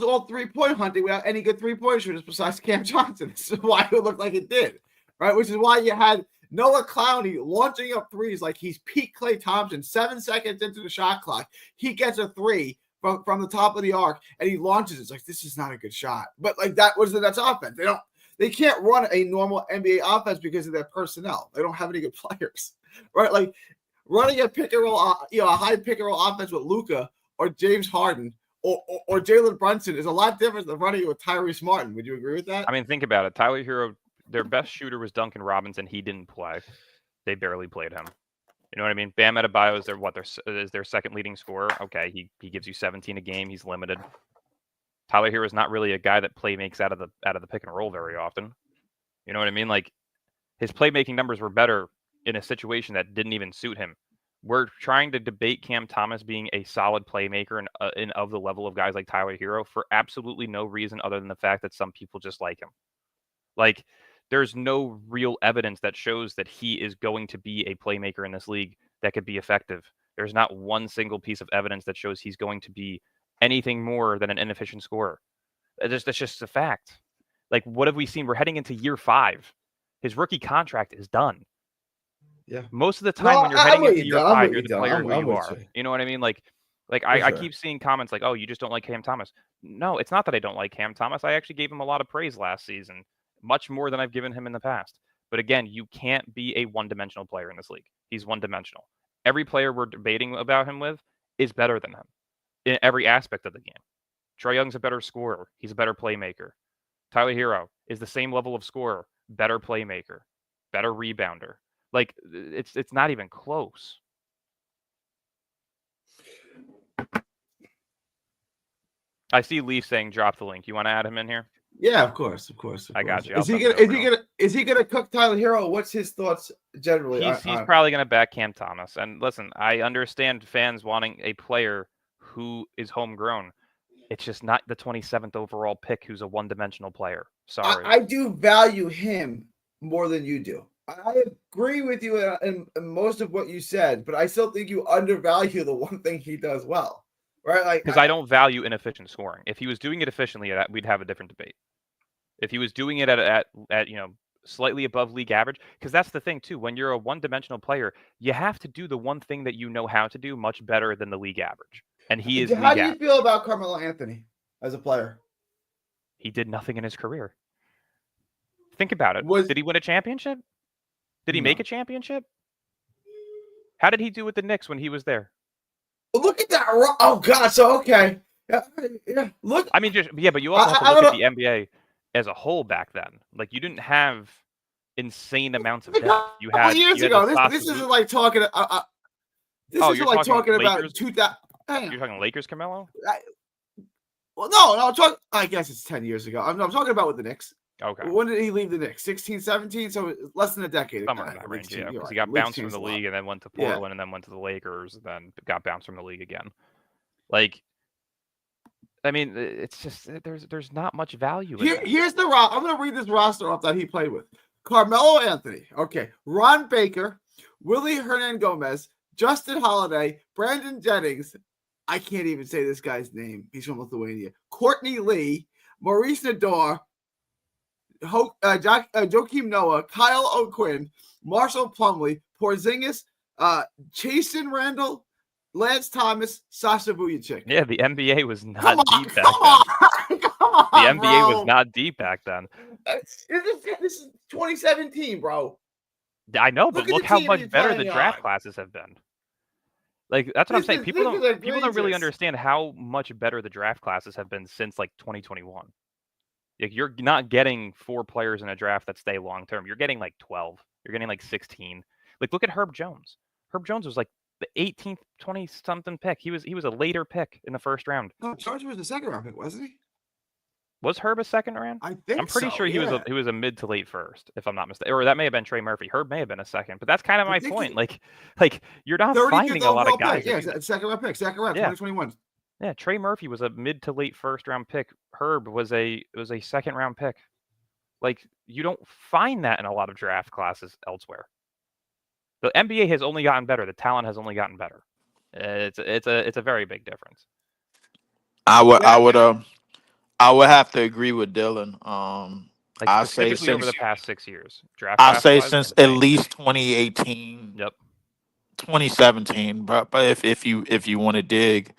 all 3-point hunting without any good 3-point shooters besides Cam Johnson. This is why it looked like it did, right? Which is why you had Noah Clowney launching up threes like he's Pete Klay Thompson. 7 seconds into the shot clock, he gets a 3 from the top of the arc and he launches it. It's like, this is not a good shot. But like, that was the Nets offense. They can't run a normal NBA offense because of their personnel. They don't have any good players, right? Like, running a pick and roll, a high pick and roll offense with Luka or James Harden or Jalen Brunson is a lot different than running it with Tyrese Martin. Would you agree with that? I mean, think about it. Tyler Hero, their best shooter was Duncan Robinson. He didn't play. They barely played him. You know what I mean? Bam Adebayo is their second leading scorer. Okay, he gives you 17 a game. He's limited. Tyler Hero is not really a guy that makes out of the pick and roll very often. You know what I mean? Like, his playmaking numbers were better in a situation that didn't even suit him. We're trying to debate Cam Thomas being a solid playmaker and of the level of guys like Tyler Hero for absolutely no reason other than the fact that some people just like him. Like, there's no real evidence that shows that he is going to be a playmaker in this league that could be effective. There's not one single piece of evidence that shows he's going to be anything more than an inefficient scorer. That's just a fact. Like, what have we seen? We're heading into year 5. His rookie contract is done. Yeah. Most of the time when you're I'm heading with into you, year Don. I'm 5, with you're you, the player Don. who I'm you with are. you. You know what I mean? Like For I sure. keep seeing comments like, "Oh, you just don't like Cam Thomas." No, it's not that I don't like Cam Thomas. I actually gave him a lot of praise last season, much more than I've given him in the past. But again, you can't be a one-dimensional player in this league. He's one-dimensional. Every player we're debating about him with is better than him in every aspect of the game. Trae Young's a better scorer. He's a better playmaker. Tyler Hero is the same level of scorer, better playmaker, better rebounder. Like it's not even close. I see Leaf saying drop the link. You want to add him in here? Yeah, of course. I got you. Is he gonna cook Tyler Hero? What's his thoughts generally? He's probably gonna back Cam Thomas. And listen, I understand fans wanting a player who is homegrown. It's just not the 27th overall pick who's a one-dimensional player. Sorry. I do value him more than you do. I agree with you in most of what you said, but I still think you undervalue the one thing he does well, right? Like because I don't value inefficient scoring. If he was doing it efficiently, we'd have a different debate. If he was doing it at slightly above league average, because that's the thing too. When you're a one-dimensional player, you have to do the one thing that you know how to do much better than the league average, and he is. How do you feel about Carmelo Anthony as a player? He did nothing in his career. Think about it. Did he win a championship? Did he make a championship? How did he do with the Knicks when he was there? Look at that! Oh God! So okay, yeah. Look, I mean, but you also have to look at the NBA as a whole back then. Like you didn't have insane amounts of depth. You had years ago. This isn't like talking. This isn't like talking about 2000. You're talking Lakers, Carmelo? Well, no. I guess it's 10 years ago. I'm talking about with the Knicks. Okay. When did he leave the Knicks? 16, 17? So less than a decade. Somewhere in that range, yeah. Because he got bounced from the league and then went to Portland and then went to the Lakers and then got bounced from the league again. Like, I mean, it's just there's not much value in that. Here's the roster. I'm going to read this roster off that he played with. Carmelo Anthony. Okay. Ron Baker, Willie Hernangomez, Justin Holiday, Brandon Jennings. I can't even say this guy's name. He's from Lithuania. Courtney Lee, Maurice Nador, Joakim Noah, Kyle O'Quinn, Marshall Plumlee, Porzingis, Chasen Randall, Lance Thomas, Sasha Vujacic. Yeah, the NBA was not deep back then. The NBA was not deep back then. This is 2017, bro. I know, but look how much better the draft classes have been. Like that's what I'm saying. People don't really understand how much better the draft classes have been since like 2021. Like you're not getting 4 players in a draft that stay long term. You're getting like 12. You're getting like 16. Like look at Herb Jones. Herb Jones was like the 18th, 20-something pick. He was a later pick in the first round. No, George was the second round pick, wasn't he? Was Herb a second round? I think I'm pretty sure he was a mid to late first, if I'm not mistaken. Or that may have been Trey Murphy. Herb may have been a second, but that's kind of my point. Like you're not finding a lot of guys. Yeah, second round, 2021. Yeah, Trey Murphy was a mid to late first round pick. Herb was a second round pick. Like you don't find that in a lot of draft classes elsewhere. The NBA has only gotten better. The talent has only gotten better. It's a very big difference. I would have to agree with Dylan. I say since over the past 6 years, I say since at least 2018. Yep. 2017. But if you want to dig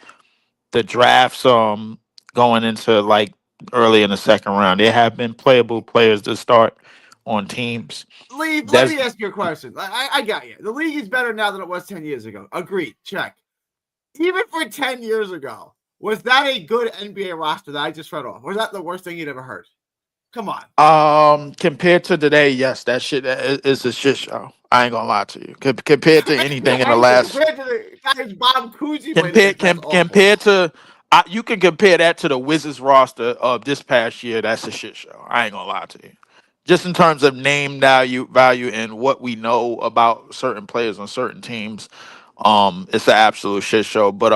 the drafts, going into like early in the second round, there have been playable players to start on teams. Let me ask you a question. I got you. The league is better now than it was 10 years ago. Agreed. Check. Even for 10 years ago, was that a good NBA roster that I just read off? Was that the worst thing you'd ever heard? Come on. Compared to today, yes, that shit is a shit show. I ain't gonna lie to you. Compared to anything in the last. Compared to the guys Bob Cousy. Compared to. You can compare that to the Wizards roster of this past year. That's a shit show. I ain't gonna lie to you. Just in terms of name value and what we know about certain players on certain teams, it's an absolute shit show. But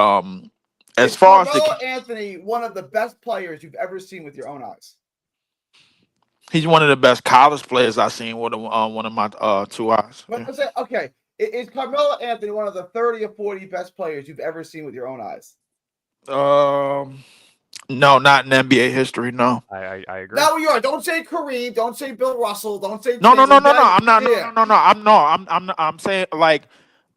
as far as Anthony, one of the best players you've ever seen with your own eyes. He's one of the best college players I've seen with one of my 2 eyes. Okay, is Carmelo Anthony one of the 30 or 40 best players you've ever seen with your own eyes? No, not in NBA history. No. I agree. Now you are. Don't say Kareem. Don't say Bill Russell. Don't say No, no, no, James. no, no. I'm not. Yeah. No, no, no, no. I'm saying like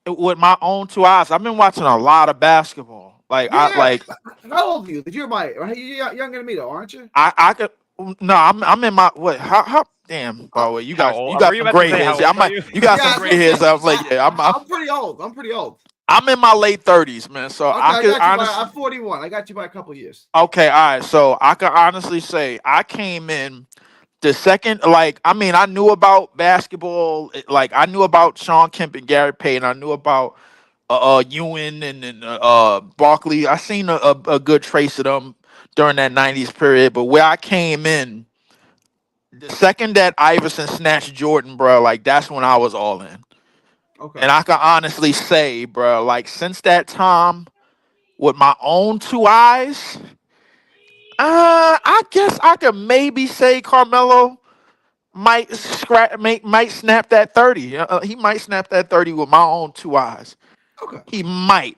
with my own two eyes. I've been watching a lot of basketball. Like I Yeah. like How old are you? You're you're younger than me though, aren't you? I could. No, I'm in my what? How? Damn. By the way, you How got old? got Were you some about to gray say hairs. how Yeah, old are you? you got Yeah, some that's gray what I'm hairs. saying. I was like, yeah, I'm pretty old. I'm pretty old. I'm in my late 30s, man. So Okay, I I could got you honestly. I'm 41. I got you by a couple years. Okay, all right. So I can honestly say I came in the second, like, I mean, I knew about basketball. Like, I knew about Sean Kemp and Gary Payton. I knew about Ewan and Barkley. I seen a good trace of them during that 90s period. But where I came in, the second that Iverson snatched Jordan, bro, like, that's when I was all in. Okay. And I can honestly say, bro, like, since that time, with my own two eyes, I guess I could maybe say Carmelo might snap that 30. He might snap that 30 with my own two eyes. Okay. He might.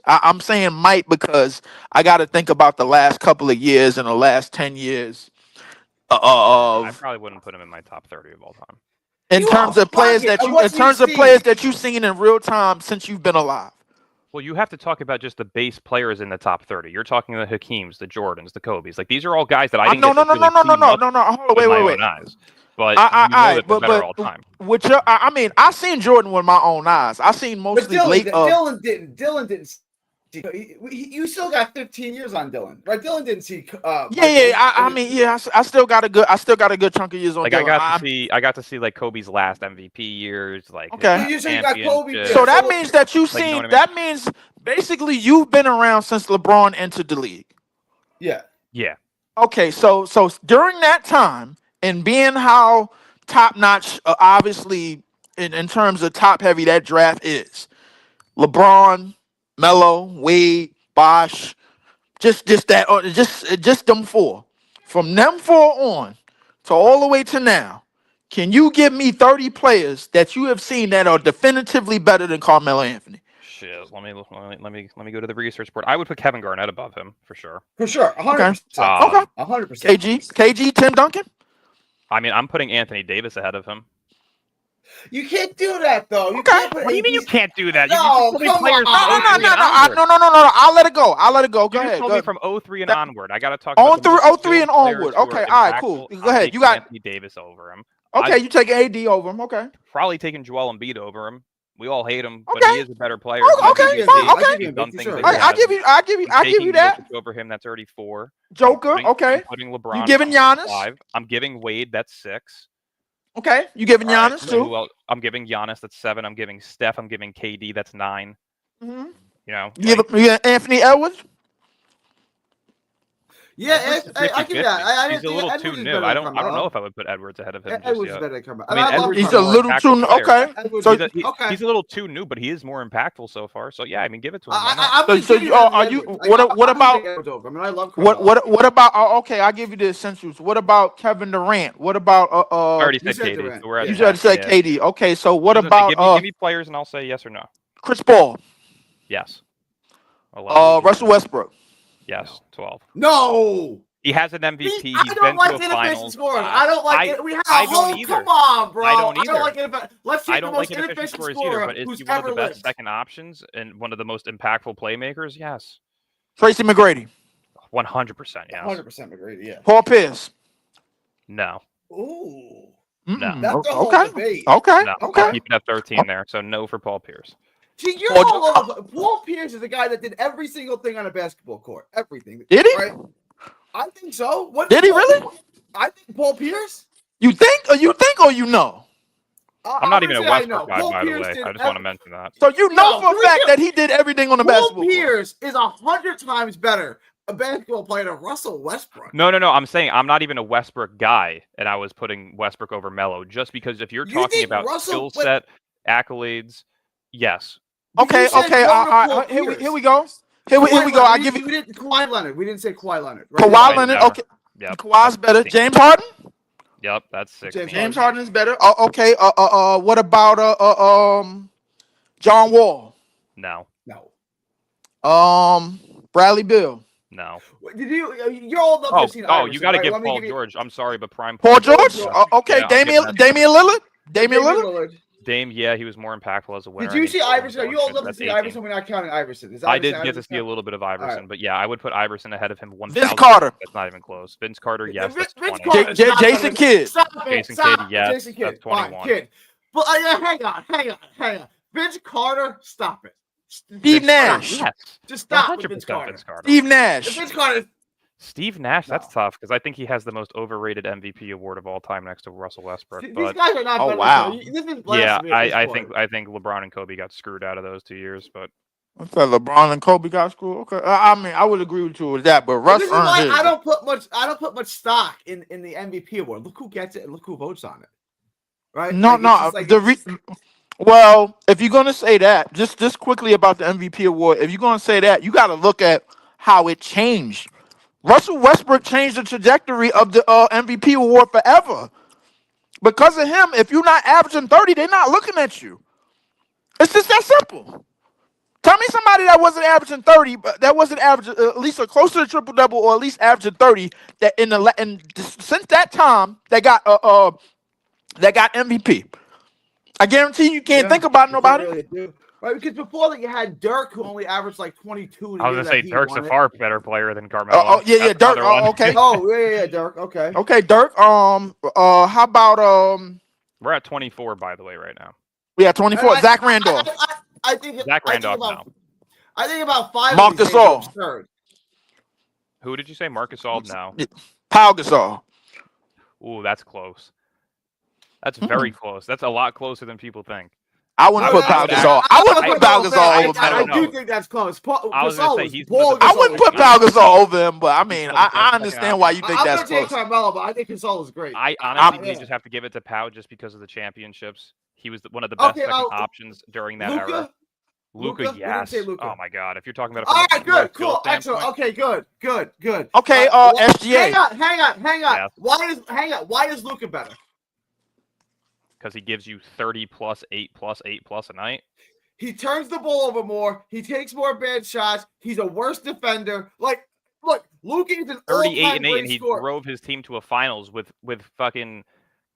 I'm saying might because I got to think about the last couple of years and the last 10 years I of probably wouldn't put him in my top 30 of all time. in You terms are of players fucking. that And you in what we've terms of seen. players that you've seen in real time since you've been alive. Well, you have to talk about just the base players in the top 30. You're talking the Hakeems, the Jordans, the Kobes. Like these are all guys that I didn't No, get to really see much no. Hold on, with my wait. own eyes. But you know that they're better all time. With your, I mean, I seen Jordan with my own eyes. I seen But mostly Dylan, late. Dylan didn't. Dylan didn't. You still got 15 years on Dylan, right? Dylan didn't see. I mean, yeah. I still got a good chunk of years on. Like Dylan. I got to see like Kobe's last MVP years. Like Okay. You said you got Kobe. So that means that you've Like, you know seen. what I mean? That means basically you've been around since LeBron entered the league. Yeah. Yeah. Okay, so during that time and being how top notch, obviously in terms of top heavy that draft is, LeBron, Melo, Wade, Bosh, just them four. From them four on to all the way to now, can you give me 30 players that you have seen that are definitively better than Carmelo Anthony? Shit. Let me go to the research board. I would put Kevin Garnett above him for sure. For sure. 100%. Okay. 100%. KG, Tim Duncan. I mean, I'm putting Anthony Davis ahead of him. You can't do that though. You Okay. can't put What do you mean you can't do that? No, you just told me players come from on. 03 and onward. No. I'll let it go. Go You ahead. just told Go me ahead. from 03 and That- onward. I got to talk about the most 03 skilled and players onward. who are Okay, all right, cool. impactful. Go I'm ahead. taking You got Anthony Davis over him. Okay, you take AD over him. Okay. Probably taking Joel Embiid over him. We all hate him, but Okay. he is a better player. Okay, He's fine, okay. He's done things that he I'll give you. I'll give taking you that. Jokic over him. That's already 4. Joker. I'm Okay. putting LeBron. You giving at Giannis? 5. I'm giving Wade. That's 6. Okay. You giving All right, Giannis so too? who else? I'm giving Giannis. That's 7. I'm giving Steph. I'm giving KD. That's 9. Mm-hmm. You know, You give Anthony Edwards? Yeah, I give you that. He's a little too new. I don't know if I would put Edwards ahead of him. Edwards is better than Carmelo. I mean, Edwards He's a little too new. Okay. So He's a little too new, but he is more impactful so far. So yeah, I mean, give it to him. What about? I mean, I love What about? Okay, I'll give you the essentials. What about Kevin Durant? What about I already you said said KD. Durant. So we're at You that, just said yeah. KD. Okay, so what Just about give me players and I'll say yes or no. Chris Paul? Yes. 11. Russell Westbrook? Yes. 12. No. He has an MVP. I He's don't been like to a inefficient finals. scoring. I don't like it. We have a whole. Come on, bro. I don't either. like it. Let's take the most inefficient scorers scorer either, but is who's he one of ever the best lived. second options and one of the most impactful playmakers? Yes. Tracy McGrady? 100%. Yes. 100% McGrady. Yeah. Paul Pierce? No. Ooh. No. That's the whole debate. Okay. No. Okay. Keep it at 13 there. So no for Paul Pierce. See, you're all over. Paul Pierce is the guy that did every single thing on a basketball court. Everything. Did he? Right? I think so. What Did he really? I think Paul Pierce. You think, or you know? I'm not even a Westbrook guy, Paul by the Pierce way. did I just want to mention that. So you know for a fact that he did everything on the basketball Paul court. Pierce is 100 times better a basketball player than Russell Westbrook. No. I'm saying I'm not even a Westbrook guy, and I was putting Westbrook over Melo just because if you're talking about skill set, accolades, yes. Okay. Here we go. Here we go. I give you. We didn't Kawhi Leonard. We didn't say Kawhi Leonard. Right? Kawhi Leonard. Okay. Yep. Kawhi's better. James Harden. Yep, that's 16. James Harden is better. Okay. What about John Wall? No. No. Bradley Beal. No. Did you're old enough to have seen Iverson, You got to right? give Let me Paul you- George. I'm sorry, but prime Paul Paul George? George. Okay, Yeah, I'll give that. Damian Lillard? Damian Lillard? Dame, yeah, he was more impactful as a winner. Did you I mean, see Paul Iverson? Are George, you old enough to that's see 18. Iverson? We're not counting Iverson. Is I Iverson did get to see a count? little bit of Iverson, right. but yeah, I would put Iverson ahead of him 1,000. Vince Carter. That's not even close. Vince Carter, yes, that's Vince 20. Carter, stop Jason it. Kidd. Stop it. Jason Stop. Kidd, yes, Jason Kidd. that's Fine, 21. Kidd. But hang on. Vince Carter, stop it. Steve Nash. Yes. Just stop with 100% Vince Carter. Vince Carter. Steve Nash. Vince Carter. Steve Nash, that's No. tough because I think he has the most overrated MVP award of all time next to Russell Westbrook. These But guys are not. Oh, better wow. than this is yeah, blasphemy at this point. I think LeBron and Kobe got screwed out of those 2 years. But What's that? LeBron and Kobe got screwed. Okay, I mean, I would agree with you with that, but Russ This is why earned his. I don't put much stock in the MVP award. Look who gets it and look who votes on it. Right? No, Like, it's no. just like, Well, if you're gonna say that, just quickly about the MVP award, if you're gonna say that, you got to look at how it changed. Russell Westbrook changed the trajectory of the MVP award forever. Because of him, if you're not averaging 30, they're not looking at you. It's just that simple. Tell me somebody that wasn't averaging 30, but that wasn't averaging at least a close to the triple double, or at least averaging 30. That since that time that got MVP. I guarantee you can't think about nobody. Really do. Right, because before that you had Dirk, who only averaged like 22. I was gonna say Dirk's a far better player than Carmelo. Yeah, That's Dirk. another one. Okay. Oh, yeah, Dirk. Okay. Okay, Dirk. How about We're at 24, by the way, right now. we have 24. Zach Randolph. I think Zach Randolph now. I think about 5. Marc Gasol. Third. Who did you say? Marcus Gasol now. Pau Gasol. Ooh, that's close. That's very close. That's a lot closer than people think. I wouldn't put Pau Gasol. I wouldn't put Pau Gasol over I Melo. do think that's close. I was gonna say he's I wouldn't put Pau Gasol over him, but I mean, I understand why you think I'm that's gonna take close. Carmelo, but I think Gasol is great. I honestly yeah. may just have to give it to Pau just because of the championships. He was one of the best second options during that era. Luka, We didn't yes. say Luka. Oh my God! If you're talking about it All from right, a pure good, skill cool, excellent. standpoint, Okay, good. Okay, SGA. Hang on. Yes. Why is Luka better? because he gives you 30 plus 8 plus 8 plus a night. He turns the ball over more. He takes more bad shots. He's a worse defender. Like, look, Luka is an 38 all-time and 8, great and he scorer. drove his team to a finals with fucking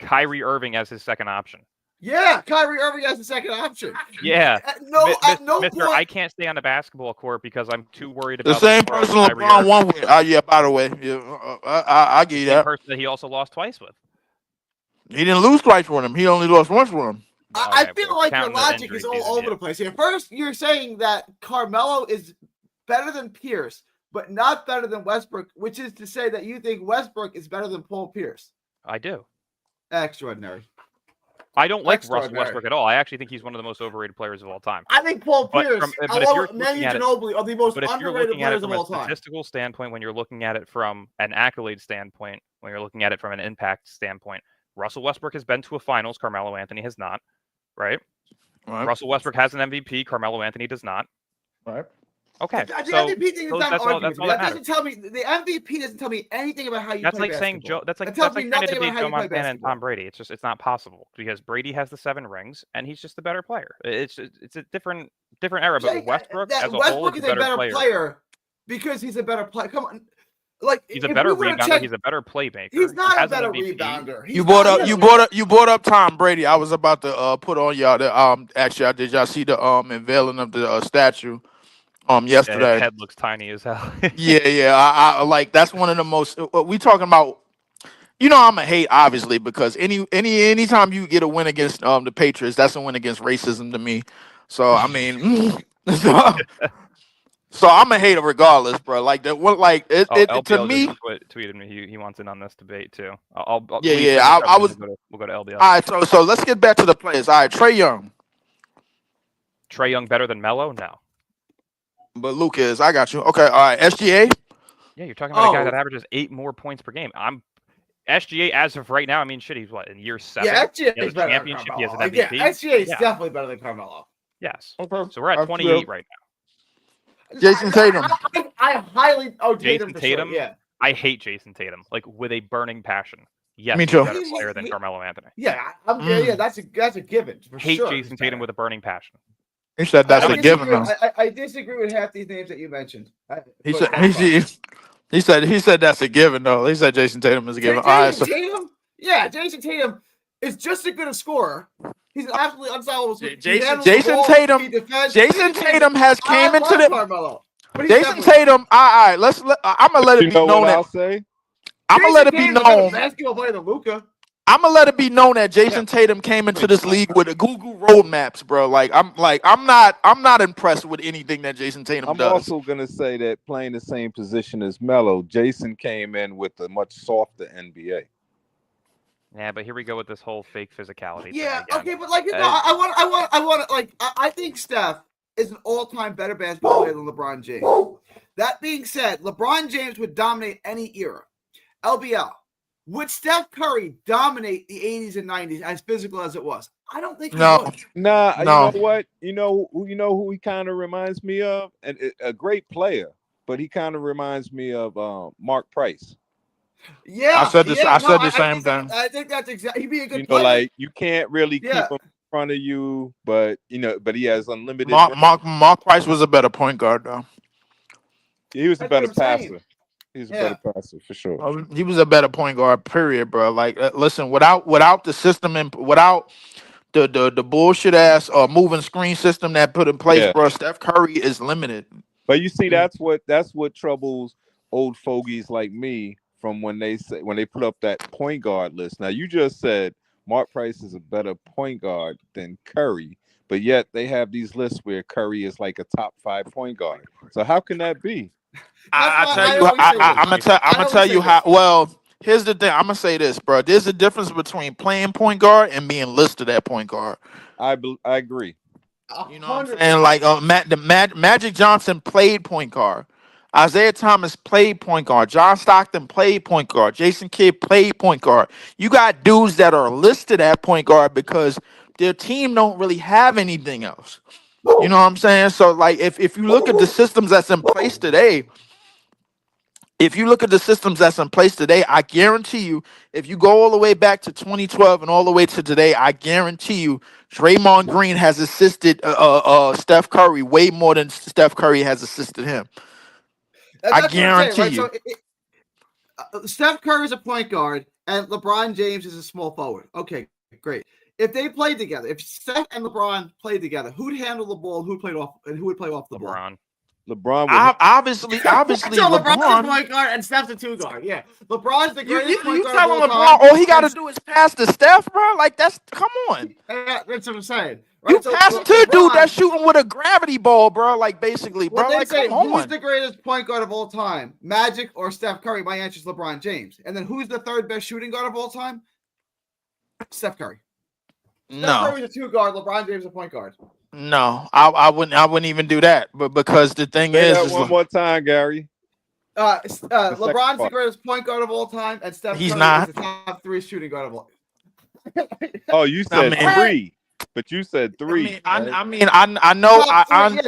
Kyrie Irving as his second option. Yeah, Kyrie Irving has the second option. Yeah. At no Mister, point. I can't stay on the basketball court because I'm too worried The about same part of person Kyrie LeBron Irving. won with. Yeah, by the way. Yeah, I give you Same that. person that he also lost twice with. He didn't lose twice for him. He only lost once for him. I Okay, feel well, like your counting the logic injury is all season, over yeah. the place here. First, you're saying that Carmelo is better than Pierce, but not better than Westbrook, which is to say that you think Westbrook is better than Paul Pierce. I do. Extraordinary. I don't like Russell Extraordinary. Westbrook at all. I actually think he's one of the most overrated players of all time. I think Paul But Pierce, from- but if you're along with Manu looking at it- Ginobili, are the most But if you're underrated looking at it players of from a all time. statistical standpoint, when you're looking at it from an accolade standpoint, when you're looking at it from an impact standpoint, Russell Westbrook has been to a finals. Carmelo Anthony has not, right? Right. Russell Westbrook has an MVP. Carmelo Anthony does not. Right. Okay, The so MVP thing is not that's an all that argument. That matters. doesn't tell me the MVP doesn't tell me anything about how you That's play like saying basketball. Joe. That's like That tells trying me to nothing about debate how Joe you play Montana and basketball. Tom Brady. It's not possible because Brady has the 7 rings and he's just the better player. It's a different era. But Yeah, Westbrook that as a Westbrook whole is a better player. because he's a better player. Come on, like He's a if better we were to rebounder. check- He's a better playmaker. He's not He a has an better MVP. rebounder. He's You brought not- you brought up Tom Brady. I was about to put on y'all the actually did y'all see the unveiling of the statue Yeah, his yesterday? head looks tiny as hell. Yeah. I like that's one of the most we talking about. You know I'm a hate obviously because anytime you get a win against the Patriots, that's a win against racism to me. So I mean, so I'm a hater regardless, bro. Like that, what like it to LBL me. just tweeted me. He wants in on this debate too. Yeah, We'll go to LBL. All right, so let's get back to the players. All right, Trae Young, Trae Young better than Melo? No. but Luke is. I got you. Okay, all right, SGA. Yeah, you're talking about a guy Oh. that averages 8 more points per game. I'm SGA as of right now. I mean, shit, he's what in year 7? Yeah, SGA He has is a better than championship. He has an Carmelo. MVP. Yeah, SGA is Yeah. definitely better than Carmelo. Yes. Okay. So we're at 28 right now. Jason Tatum. I highly Tatum Jason for Tatum? Sure. Yeah, I hate Jason Tatum like with a burning passion. Yes, Me he's too. a better player than Carmelo Anthony. yeah, yeah. That's a given. For Hate sure. Jason Tatum with a burning passion. He said that's a given though. I disagree with half these names that you mentioned. He said that's a given though. He said Jason Tatum is a given. Tatum? Yeah, Jason Tatum is just as good a scorer. He's an absolutely unstoppable. Jason Tatum has came into the Carmelo. Jason Tatum. All right, I'm gonna let it be known that. I'll say? I'm gonna let it be known. Basketball player than Luka. I'm gonna let it be known that Jason Tatum came into this league with a Google roadmaps, bro. I'm not impressed with anything that Jason Tatum does. I'm also gonna say that playing the same position as Melo, Jason came in with a much softer NBA. Yeah, but here we go with this whole fake physicality. Yeah, thing okay, but I think Steph is an all-time better basketball player than LeBron James. That being said, LeBron James would dominate any era. LBL. Would Steph Curry dominate the 80s and 90s as physical as it was? I don't think he would. Nah, you know what? You know who he kind of reminds me of? And a great player, but he kind of reminds me of Mark Price. Yeah, I said the same thing. I think that's exactly. He'd be a good player. Like you can't really keep him in front of you, but he has unlimited. Mark Price was a better point guard though. He was a better passer. He's a better passer for sure. He was a better point guard, period, bro. Like, listen, without the system and without the bullshit ass moving screen system that put in place, bro, Steph Curry is limited. But you see, that's what troubles old fogies like me from when they put up that point guard list. Now, you just said Mark Price is a better point guard than Curry, but yet they have these lists where Curry is like a top 5 point guard. So how can that be? I'm gonna tell you how. Well, here's the thing. I'm gonna say this, bro. There's a difference between playing point guard and being listed at point guard. I agree. You know what I'm saying? Like Magic Johnson played point guard. Isaiah Thomas played point guard. John Stockton played point guard. Jason Kidd played point guard. You got dudes that are listed at point guard because their team don't really have anything else. You know what I'm saying? So, like, if you look at the systems that's in place today, I guarantee you, if you go all the way back to 2012 and all the way to today, I guarantee you, Draymond Green has assisted Steph Curry way more than Steph Curry has assisted him. I guarantee you. So, Steph Curry is a point guard, and LeBron James is a small forward. Okay, great. If they played together, if Steph and LeBron played together, who'd handle the ball? Who would play off the ball? LeBron. Obviously, LeBron's a point guard and Steph's a 2 guard. Yeah, LeBron's the greatest point guard. You telling LeBron all he got to do is pass to Steph, bro? Like come on. That's what I'm saying. Right? You passing to a dude that's shooting with a gravity ball, bro. Like basically, bro. Like, come on. Who's the greatest point guard of all time? Magic or Steph Curry? My answer is LeBron James. And then who's the third best shooting guard of all time? Steph Curry. Steph Curry's a 2 guard. LeBron James a point guard. No, I wouldn't even do that. But because the thing is one more time, Gary. LeBron's the greatest point guard of all time, and Steph Curry is the top 3 shooting guard of all. Oh, you said 3. But you said 3. I know.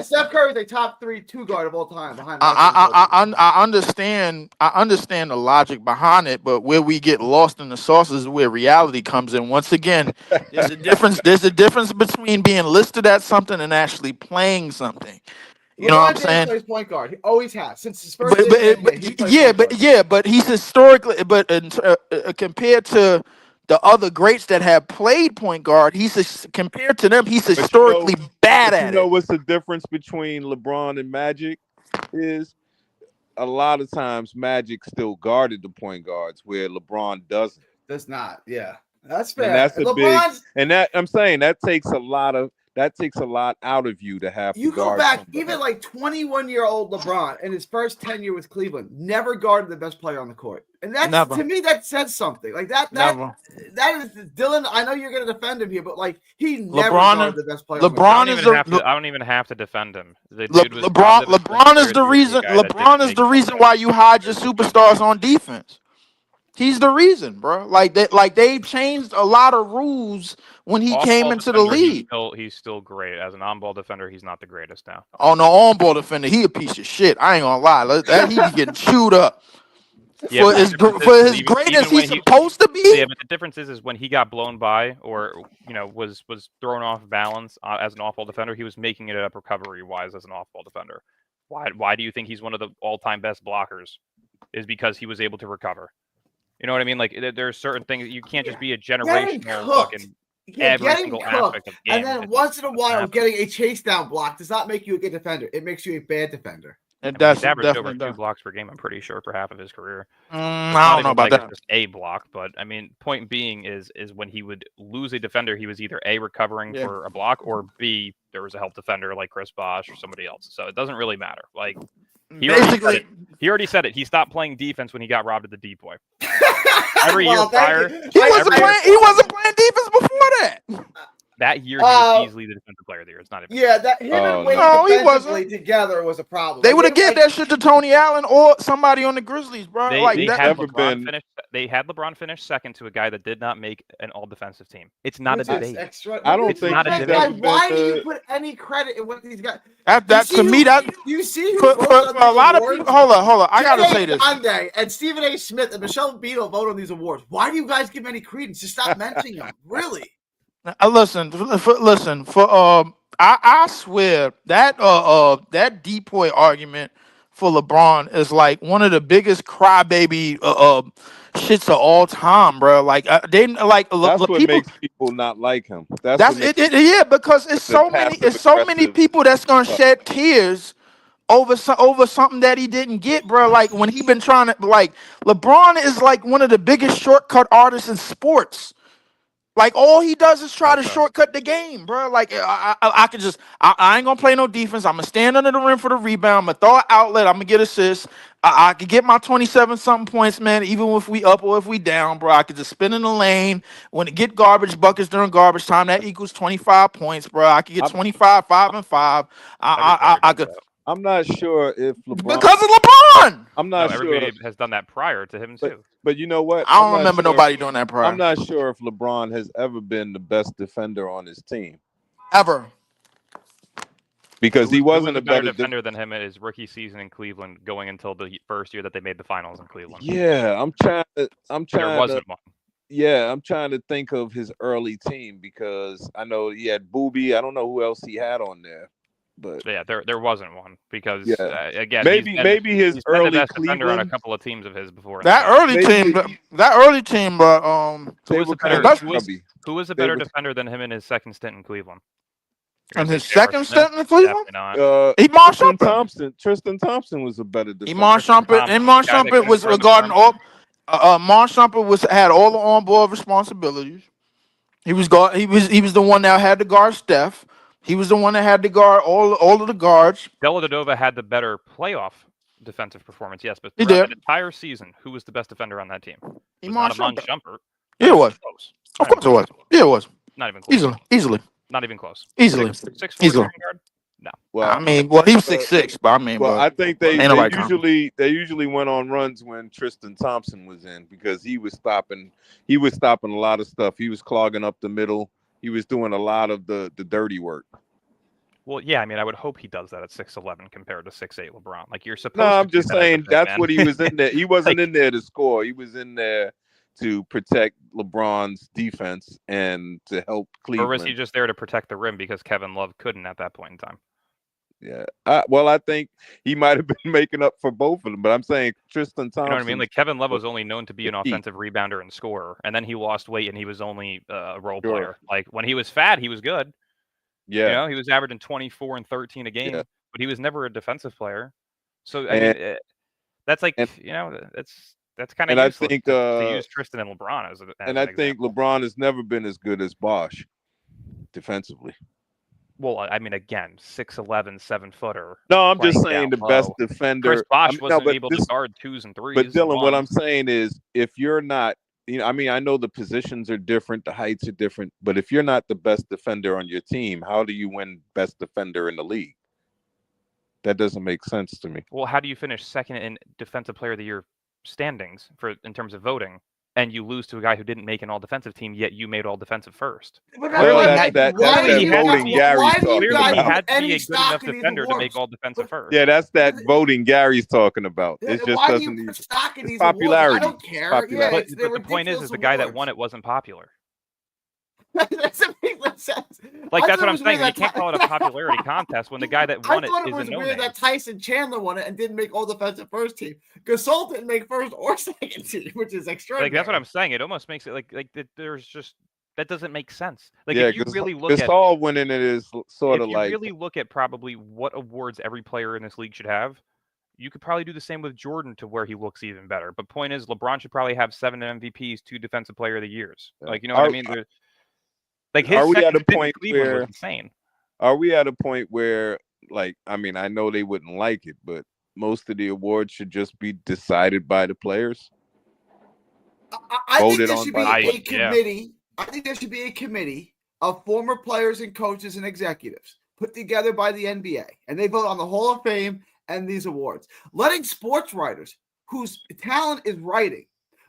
Steph Curry is a top 3 2 guard of all time. Behind I understand. I understand the logic behind it, but where we get lost in the sauce is where reality comes in. Once again, there's a difference. There's a difference between being listed at something and actually playing something. You know what I'm saying? Plays point guard. He always has since his first. But he's historically, compared to the other greats that have played point guard, compared to them, he's historically bad at it. You know what's the difference between LeBron and Magic is? A lot of times Magic still guarded the point guards where LeBron doesn't. Does not. Yeah, that's fair. And that's I'm saying that takes a lot out of you to have. You to go guard back, somebody. even like 21-year-old LeBron in his first tenure with Cleveland never guarded the best player on the court, and that to me that says something. Like that is Dylan. I know you're going to defend him here, but like he never guarded the best player. I don't even have to defend him. LeBron is the reason. LeBron is the reason why you hide your superstars on defense. He's the reason, bro. Like they changed a lot of rules when he came into the league. He's still great as an on-ball defender. He's not the greatest now. Oh no, on-ball defender, he a piece of shit. I ain't gonna lie. He be getting chewed up. Yeah, but the difference for is his even greatness when he's supposed to be. Yeah, but the difference is when he got blown by or was thrown off balance as an off-ball defender, he was making it up recovery-wise as an off-ball defender. Why do you think he's one of the all-time best blockers? Is because he was able to recover. You know what I mean? Like there are certain things you can't just be a generational fucking every getting single cooked, aspect of the game. and then once in a while happen. getting a chase down block does not make you a good defender. It makes you a bad defender. And I mean, that's he's averaged over definitely 2 blocks per game, I'm pretty sure, for half of his career. I don't know about that. Just a block, but I mean, point being is when he would lose a defender, he was either A, recovering for a block, or B, there was a help defender like Chris Bosh or somebody else. So it doesn't really matter. Like he already said it. He stopped playing defense when he got robbed at the depoy. Every year prior, he wasn't playing defense before that. That year, he was easily the defensive player of the year. It's not even. Yeah, that him and Wade defensively together was a problem. They would have given that shit to Tony Allen or somebody on the Grizzlies, bro. They had LeBron finish second to a guy that did not make an all-defensive team. It's not a debate. I don't think not a debate. Why do you put any credit in what these guys? You see for a lot of people. Hold on. I gotta say this. Sunday and Stephen A. Smith and Michelle Beadle vote on these awards. Why do you guys give any credence? Just stop mentioning them. Really. Listen. I swear that depoy argument for LeBron is like one of the biggest crybaby shits of all time, bro. Like they like that's what people, makes people not like him. That's it. Yeah, because it's so many people that's gonna shed tears over something that he didn't get, bro. Like when he been trying to LeBron is like one of the biggest shortcut artists in sports. Like all he does is try to shortcut the game, bro. Like I ain't gonna play no defense. I'm gonna stand under the rim for the rebound. I'm gonna throw an outlet. I'm gonna get assists. I could get my 27 something points, man. Even if we up or if we down, bro. I could just spin in the lane. When it get garbage buckets during garbage time, that equals 25 points, bro. I could get 25, 5 and 5. I could. I'm not sure if LeBron because of LeBron. I'm not sure everybody has done that prior to him too. But you know what? I don't remember nobody doing that prior. I'm not sure if LeBron has ever been the best defender on his team. Ever. Because he wasn't a better defender than him in his rookie season in Cleveland, going until the first year that they made the finals in Cleveland. Yeah, I'm trying there wasn't one. Yeah, I'm trying to think of his early team because I know he had Booby. I don't know who else he had on there. But yeah, there wasn't one because again, maybe his early the best Cleveland defender on a couple of teams of his before that early team. Who was a better defender than him in his second stint in Cleveland? And his second stint in Cleveland, Tristan Thompson was a better defender. Iman Shumpert was regarding all. Iman Shumpert had all the on-board responsibilities. He was the one that had to guard Steph. He was the one that had to guard all of the guards. Dellavedova had the better playoff defensive performance, yes, but throughout the entire season, who was the best defender on that team? Iman Shumpert. Yeah, it was. Close. Of course it was. Yeah, it was. Not even close. Easily. Not even close. Easily. 6'4" Easily. Guard? No. Well, he was 6'6", but I mean, I think they usually went on runs when Tristan Thompson was in because he was stopping a lot of stuff. He was clogging up the middle. He was doing a lot of the dirty work. Well, yeah, I mean, I would hope he does that at 6'11" compared to 6'8" LeBron. Like you're supposed. No, I'm just saying that's man. what he was in there. He wasn't in there to score. He was in there to protect LeBron's defense and to help Cleveland. Or was he just there to protect the rim because Kevin Love couldn't at that point in time? Yeah. I think he might have been making up for both of them, but I'm saying Tristan Thompson. You know what I mean? Like Kevin Love was only known to be an offensive rebounder and scorer, and then he lost weight and he was only a role player. Like when he was fat, he was good. Yeah. You know, he was averaging 24 and 13 a game, but he was never a defensive player. So I mean, that's like that's kind of useless. I think to use Tristan and LeBron as I think LeBron has never been as good as Bosh defensively. Well, I mean, again, 6'11", 7-footer. No, I'm just saying the best defender. Chris Bosh wasn't able to guard 2s and 3s. But Dylan, what I'm saying is, if you're not, I mean, I know the positions are different, the heights are different, but if you're not the best defender on your team, how do you win best defender in the league? That doesn't make sense to me. Well, how do you finish second in Defensive Player of the Year standings in terms of voting and you lose to a guy who didn't make an all-defensive team, yet you made all-defensive first. But Well, that's that's why that do you voting guys- Gary's why do you talking guys Clearly, he about. had to be any a good enough stock in these defender to make awards? all-defensive first. Yeah, that's that voting Gary's talking about. Yeah, It just why do doesn't. you put stock in It's these awards? I popularity. don't It's care. popularity. Yeah, they're But the point is ridiculous the guy that awards. won it wasn't popular. That doesn't make no sense. Like, I that's thought what it I'm was saying. weird You that can't call it a popularity contest when the guy that I won it thought it is a was no-name. weird that Tyson Chandler won it and didn't make all defensive first team. Gasol didn't make first or second team, which is extraordinary. Like, that's what I'm saying. It almost makes it like there's just that doesn't make sense. Like, Yeah, if you because really look at all winning it is sort if of you like really look at probably what awards every player in this league should have, you could probably do the same with Jordan to where he looks even better. But point is, LeBron should probably have 7 MVPs, 2 Defensive Player of the Years. Like, you know what I mean? Like, his are we at second a stint in point Cleveland where was insane. are we at a point where, like, I mean, I know they wouldn't like it, but most of the awards should just be decided by the players? I think Voted there on should by be the a committee. I think there should be a committee of former players and coaches and executives put together by the NBA, and they vote on the Hall of Fame and these awards. Letting sports writers whose talent is writing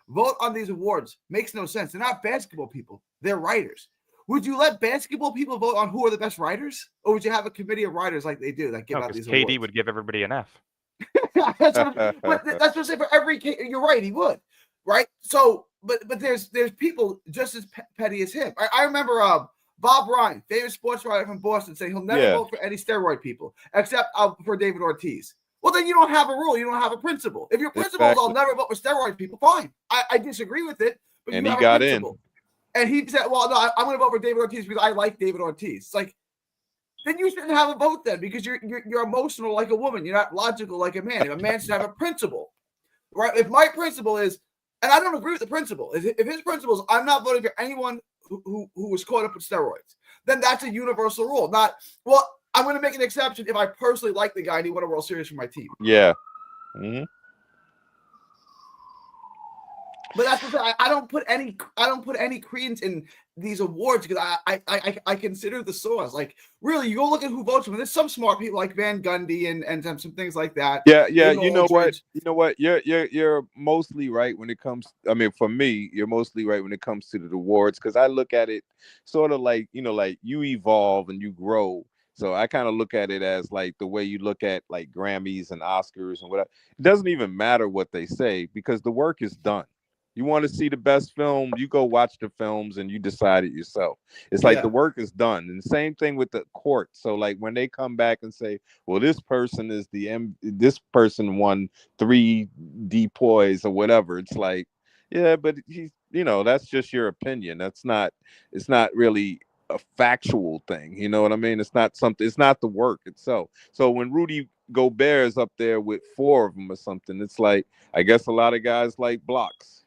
vote on these awards makes no sense. They're not basketball people; they're writers. Would you let basketball people vote on who are the best writers, or would you have a committee of writers like they do that give No, out because these KD awards? would give everybody an F. That's what I'm saying for every case. You're right, he would, right? So, but there's people just as petty as him. I remember Bob Ryan, famous sports writer from Boston, saying he'll never vote for any steroid people except for David Ortiz. Well, then you don't have a rule. You don't have a principle. If your principle is I'll never vote for steroid people, fine. I disagree with it, but And you he have got a principle. And he said, well, no, I'm going to vote for David Ortiz because I like David Ortiz. It's like, then you shouldn't have a vote then because you're emotional like a woman. You're not logical like a man. A man should have a principle, right? If my principle is, and I don't agree with the principle, if his principle is I'm not voting for anyone who was caught up with steroids, then that's a universal rule. Not, well, I'm going to make an exception if I personally like the guy and he won a World Series for my team. Yeah. Mm-hmm. But that's what I don't put any credence in these awards because I consider the source. Like, really, you go look at who votes for them. There's some smart people like Van Gundy and some things like that. Yeah. You know what? You're mostly right when it comes. I mean, for me, you're mostly right when it comes to the awards because I look at it sort of like like you evolve and you grow. So I kind of look at it as like the way you look at like Grammys and Oscars and whatever. It doesn't even matter what they say because the work is done. You want to see the best film, you go watch the films and you decide it yourself. It's like the work is done. And same thing with the court. So like when they come back and say, well, this person is this person won 3 DPOYs or whatever. It's like, yeah, but he's, that's just your opinion. It's not really a factual thing. You know what I mean? It's not the work itself. So when Rudy Gobert is up there with 4 of them or something, it's like, I guess a lot of guys like blocks.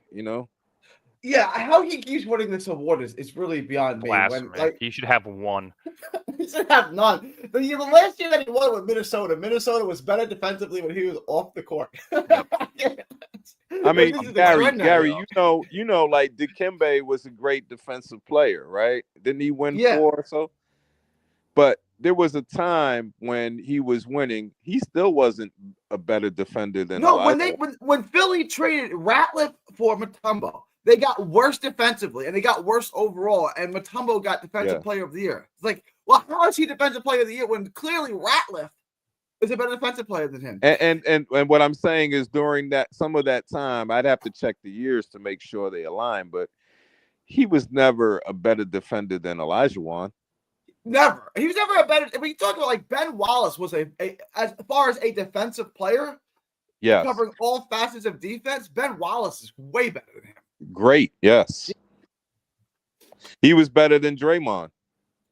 Yeah, how he keeps winning this award is really beyond me. Blasphemy. He should have 1. He should have none. The last year that he won with Minnesota was better defensively when he was off the court. Yep. I mean, Gary, like Dikembe was a great defensive player, right? Didn't he win 4 or so? But there was a time when he was winning, he still wasn't a better defender than Elijah. when Philly traded Ratliff for Mutombo, they got worse defensively and they got worse overall, and Mutombo got defensive player of the year. It's like, well, how is he defensive player of the year when clearly Ratliff is a better defensive player than him? And what I'm saying is during some of that time, I'd have to check the years to make sure they align, but he was never a better defender than Olajuwon. Never. He was never a better. When you talk about like Ben Wallace was as far as a defensive player, covering all facets of defense, Ben Wallace is way better than him. Great, yes. He was better than Draymond.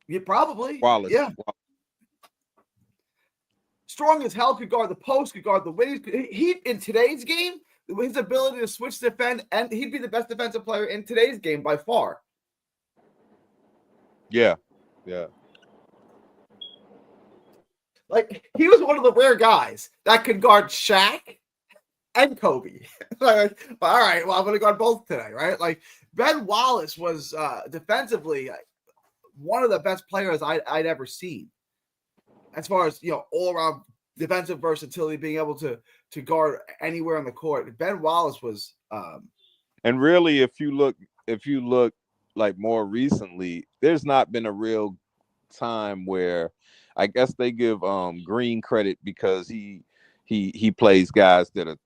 Yeah, probably. Wallace. Yeah. Strong as hell, could guard the post, could guard the wings. He in today's game, his ability to switch defend, and he'd be the best defensive player in today's game by far. Yeah. Like, he was one of the rare guys that could guard Shaq and Kobe. Like, all right, well, I'm going to guard both today, right? Like, Ben Wallace was defensively one of the best players I'd ever seen. As far as, all-around defensive versatility, being able to guard anywhere on the court. Ben Wallace was And really, if you look like more recently, there's not been a real time where I guess they give Green credit because he plays guys that are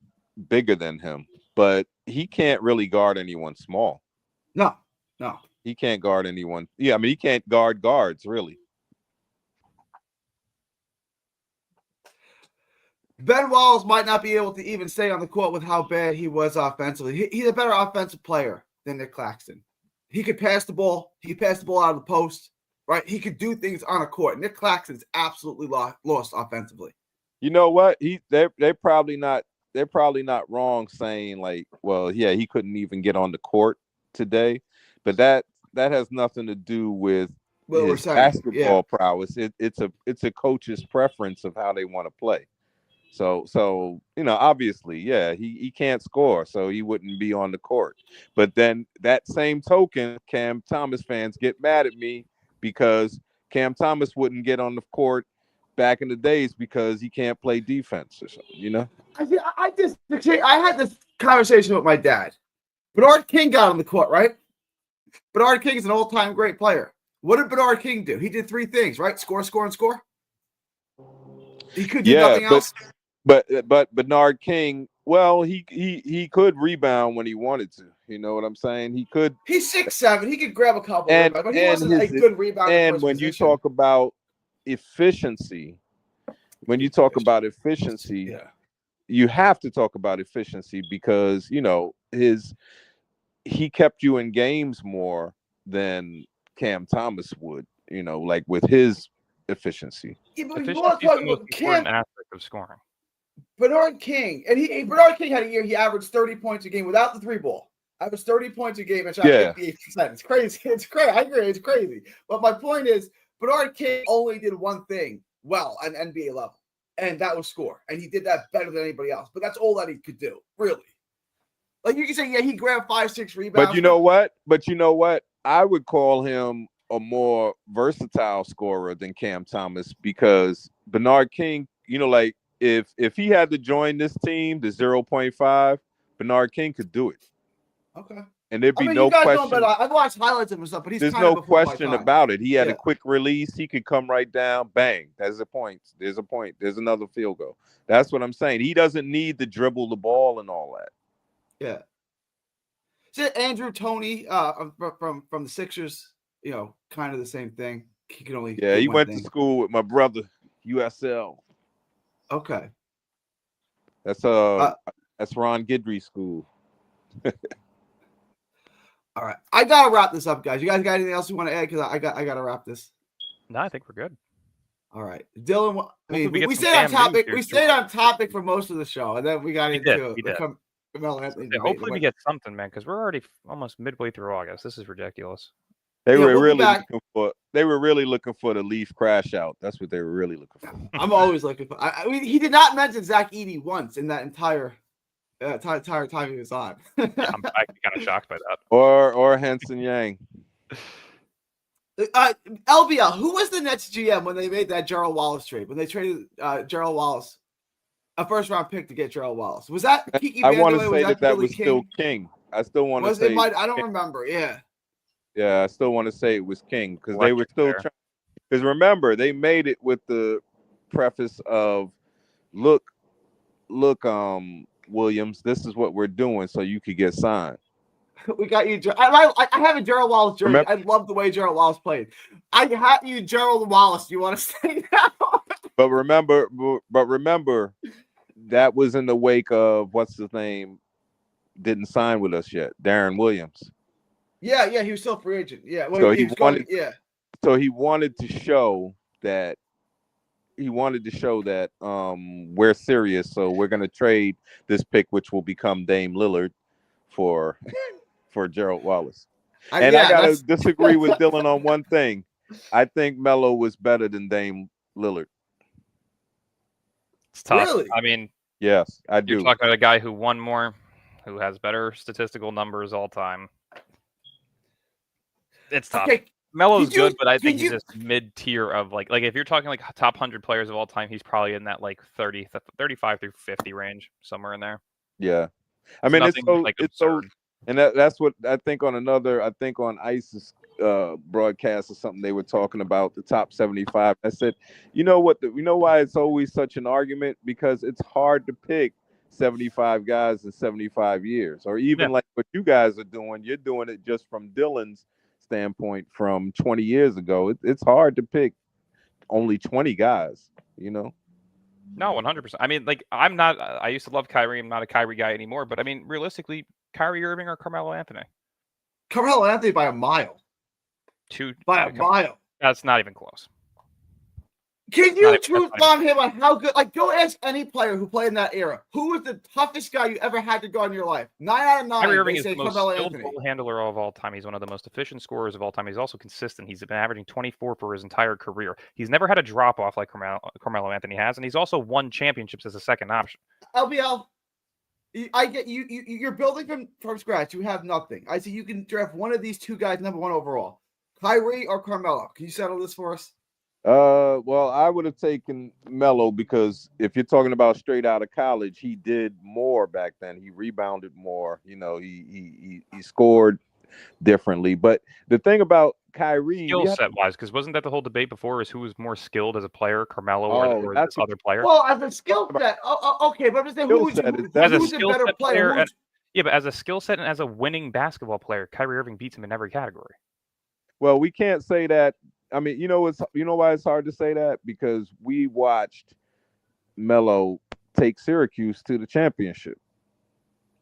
bigger than him, but he can't really guard anyone small. No. He can't guard anyone. Yeah, I mean, he can't guard guards, really. Ben Wallace might not be able to even stay on the court with how bad he was offensively. He's a better offensive player than Nick Claxton. He could pass the ball. He could pass the ball out of the post, right? He could do things on a court. Nick Claxton's absolutely lost offensively. You know what? They're probably not wrong saying like, well, yeah, he couldn't even get on the court today, but that has nothing to do with his basketball prowess. It's a coach's preference of how they want to play. So obviously, yeah, he can't score, so he wouldn't be on the court. But then that same token, Cam Thomas fans get mad at me because Cam Thomas wouldn't get on the court back in the days because he can't play defense or something, I had this conversation with my dad. Bernard King got on the court, right? Bernard King is an all-time great player. What did Bernard King do? He did three things, right? Score, score, and score. He could do nothing else. But Bernard King, well, he could rebound when he wanted to. You know what I'm saying? He could. He's 6'7". He could grab a couple, but he wasn't a good rebounder. And when you talk about efficiency, you have to talk about efficiency because he kept you in games more than Cam Thomas would. Like with his efficiency. Yeah, but efficiency is the most important aspect of scoring. Bernard King, and Bernard King had a year he averaged 30 points a game without the three ball. Averaged 30 points a game and shot 58%. It's crazy. It's crazy. I agree. It's crazy. But my point is, Bernard King only did one thing well at an NBA level, and that was score. And he did that better than anybody else. But that's all that he could do, really. Like you can say, yeah, he grabbed 5-6 rebounds. But you know what? I would call him a more versatile scorer than Cam Thomas because Bernard King, like if he had to join this team, the 0.5, Bernard King could do it. Okay. And there'd be no question. I've watched highlights of him and stuff, but there's no question about it. He had a quick release. He could come right down, bang. There's a point. There's a point. There's another field goal. That's what I'm saying. He doesn't need to dribble the ball and all that. Yeah. See, Andrew Toney from the Sixers, kind of the same thing. He could only he went to school with my brother, USL. Okay. That's Ron Guidry's school. All right. I gotta wrap this up, guys. You guys got anything else you want to add? Because I gotta wrap this. No, I think we're good. All right. Dylan, we stayed on topic. We stayed on topic for most of the show, and then we got into hopefully we get something, man, because we're already almost midway through August. This is ridiculous. They were really looking for the Leaf crash out. That's what they were really looking for. I'm always looking for. He did not mention Zach Edey once in that entire time he was on. I'm actually kind of shocked by that. Or Hanson Yang. LBL, who was the Nets GM when they made that Gerald Wallace trade? When they traded Gerald Wallace, a first-round pick to get Gerald Wallace, was that Kiki? I want to say that was still King. I still want to say I don't remember. Yeah, I still want to say it was King because they were still trying. Because remember, they made it with the preface of, look, Williams, this is what we're doing, so you could get signed. We got you. I have a Gerald Wallace jersey. I love the way Gerald Wallace played. I have you, Gerald Wallace. You want to say that? But remember, that was in the wake of what's his name didn't sign with us yet, Darren Williams. Yeah, he was still a free agent. Yeah, so he wanted to show that. We're serious, so we're gonna trade this pick, which will become Dame Lillard, for Gerald Wallace. I gotta disagree with Dylan on one thing. I think Melo was better than Dame Lillard. It's tough. Really? I mean, yes, I do. You're talking about a guy who won more, who has better statistical numbers all time. It's tough. Okay. Melo's good, but I think he's just mid-tier of like if you're talking like top 100 players of all time, he's probably in that like 35 through 50 range, somewhere in there. Yeah. I mean, it's And that's what I think on ICE's broadcast or something, they were talking about the top 75. I said, you know why it's always such an argument? Because it's hard to pick 75 guys in 75 years, or even like what you guys are doing. You're doing it just from Dylan's standpoint from 20 years ago. It's hard to pick only 20 guys, you know? No, 100%. I mean, like, I used to love Kyrie. I'm not a Kyrie guy anymore, but I mean, realistically, Kyrie Irving or Carmelo Anthony? Carmelo Anthony by a mile. By a mile. That's not even close. Can you truth bomb him on how good? Like, go ask any player who played in that era. Who was the toughest guy you ever had to go in your life? 9 out of 9. Kyrie Irving is the most skilled ball handler of all time. He's one of the most efficient scorers of all time. He's also consistent. He's been averaging 24 for his entire career. He's never had a drop off like Carmelo Anthony has, and he's also won championships as a second option. LBL, I get you. You're building from scratch. You have nothing. I see you can draft one of these two guys, number 1 overall, Kyrie or Carmelo. Can you settle this for us? Well, I would have taken Melo because if you're talking about straight out of college, he did more back then. He rebounded more. You know, he scored differently. But the thing about Kyrie, skill set wise, because wasn't that the whole debate before? Is who was more skilled as a player, Carmelo or this other player? Well, as a skill set, okay, but I'm just saying who's a better player? Yeah, but as a skill set and as a winning basketball player, Kyrie Irving beats him in every category. Well, we can't say that. I mean, you know why it's hard to say that? Because we watched Melo take Syracuse to the championship.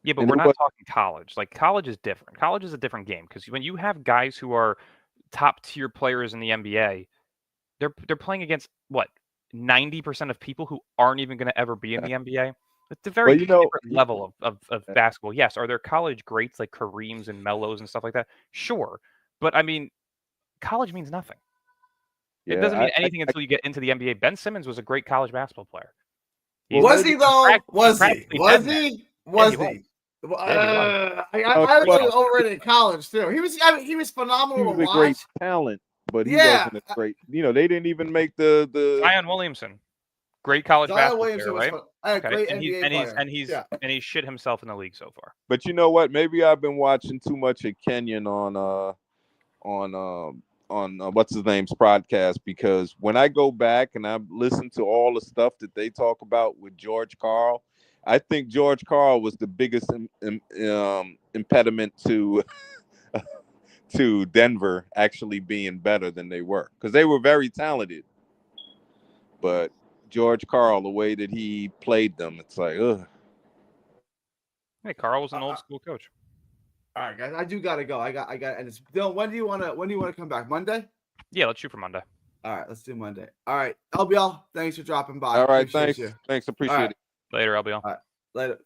Yeah, but we're not talking college. Like, college is different. College is a different game because when you have guys who are top tier players in the NBA, they're playing against what 90% of people who aren't even going to ever be in the NBA. It's a very different level of basketball. Yes, are there college greats like Kareems and Melos and stuff like that? Sure, but I mean, college means nothing. It doesn't mean anything until you get into the NBA. Ben Simmons was a great college basketball player. Was he though? Was he? I was already in college too. He was phenomenal. He was a great talent, but he wasn't a great. You know, they didn't even make the Zion Williamson, great college basketball player, right? Great NBA player. And he's shit himself in the league so far. But you know what? Maybe I've been watching too much of Kenyon on what's his name's podcast, because when I go back and I listen to all the stuff that they talk about with George Karl, I think George Karl was the biggest impediment to to Denver actually being better than they were, because they were very talented, but George Karl, the way that he played them, it's like, ugh. Hey, Karl was an old school coach. All right, guys, I do gotta go. I got. And it's Dylan. When do you want to come back? Monday? Yeah, let's shoot for Monday. All right, let's do Monday. All right, LBL, thanks for dropping by. All right, thanks. Thanks, appreciate it. Later, LBL. All right, later.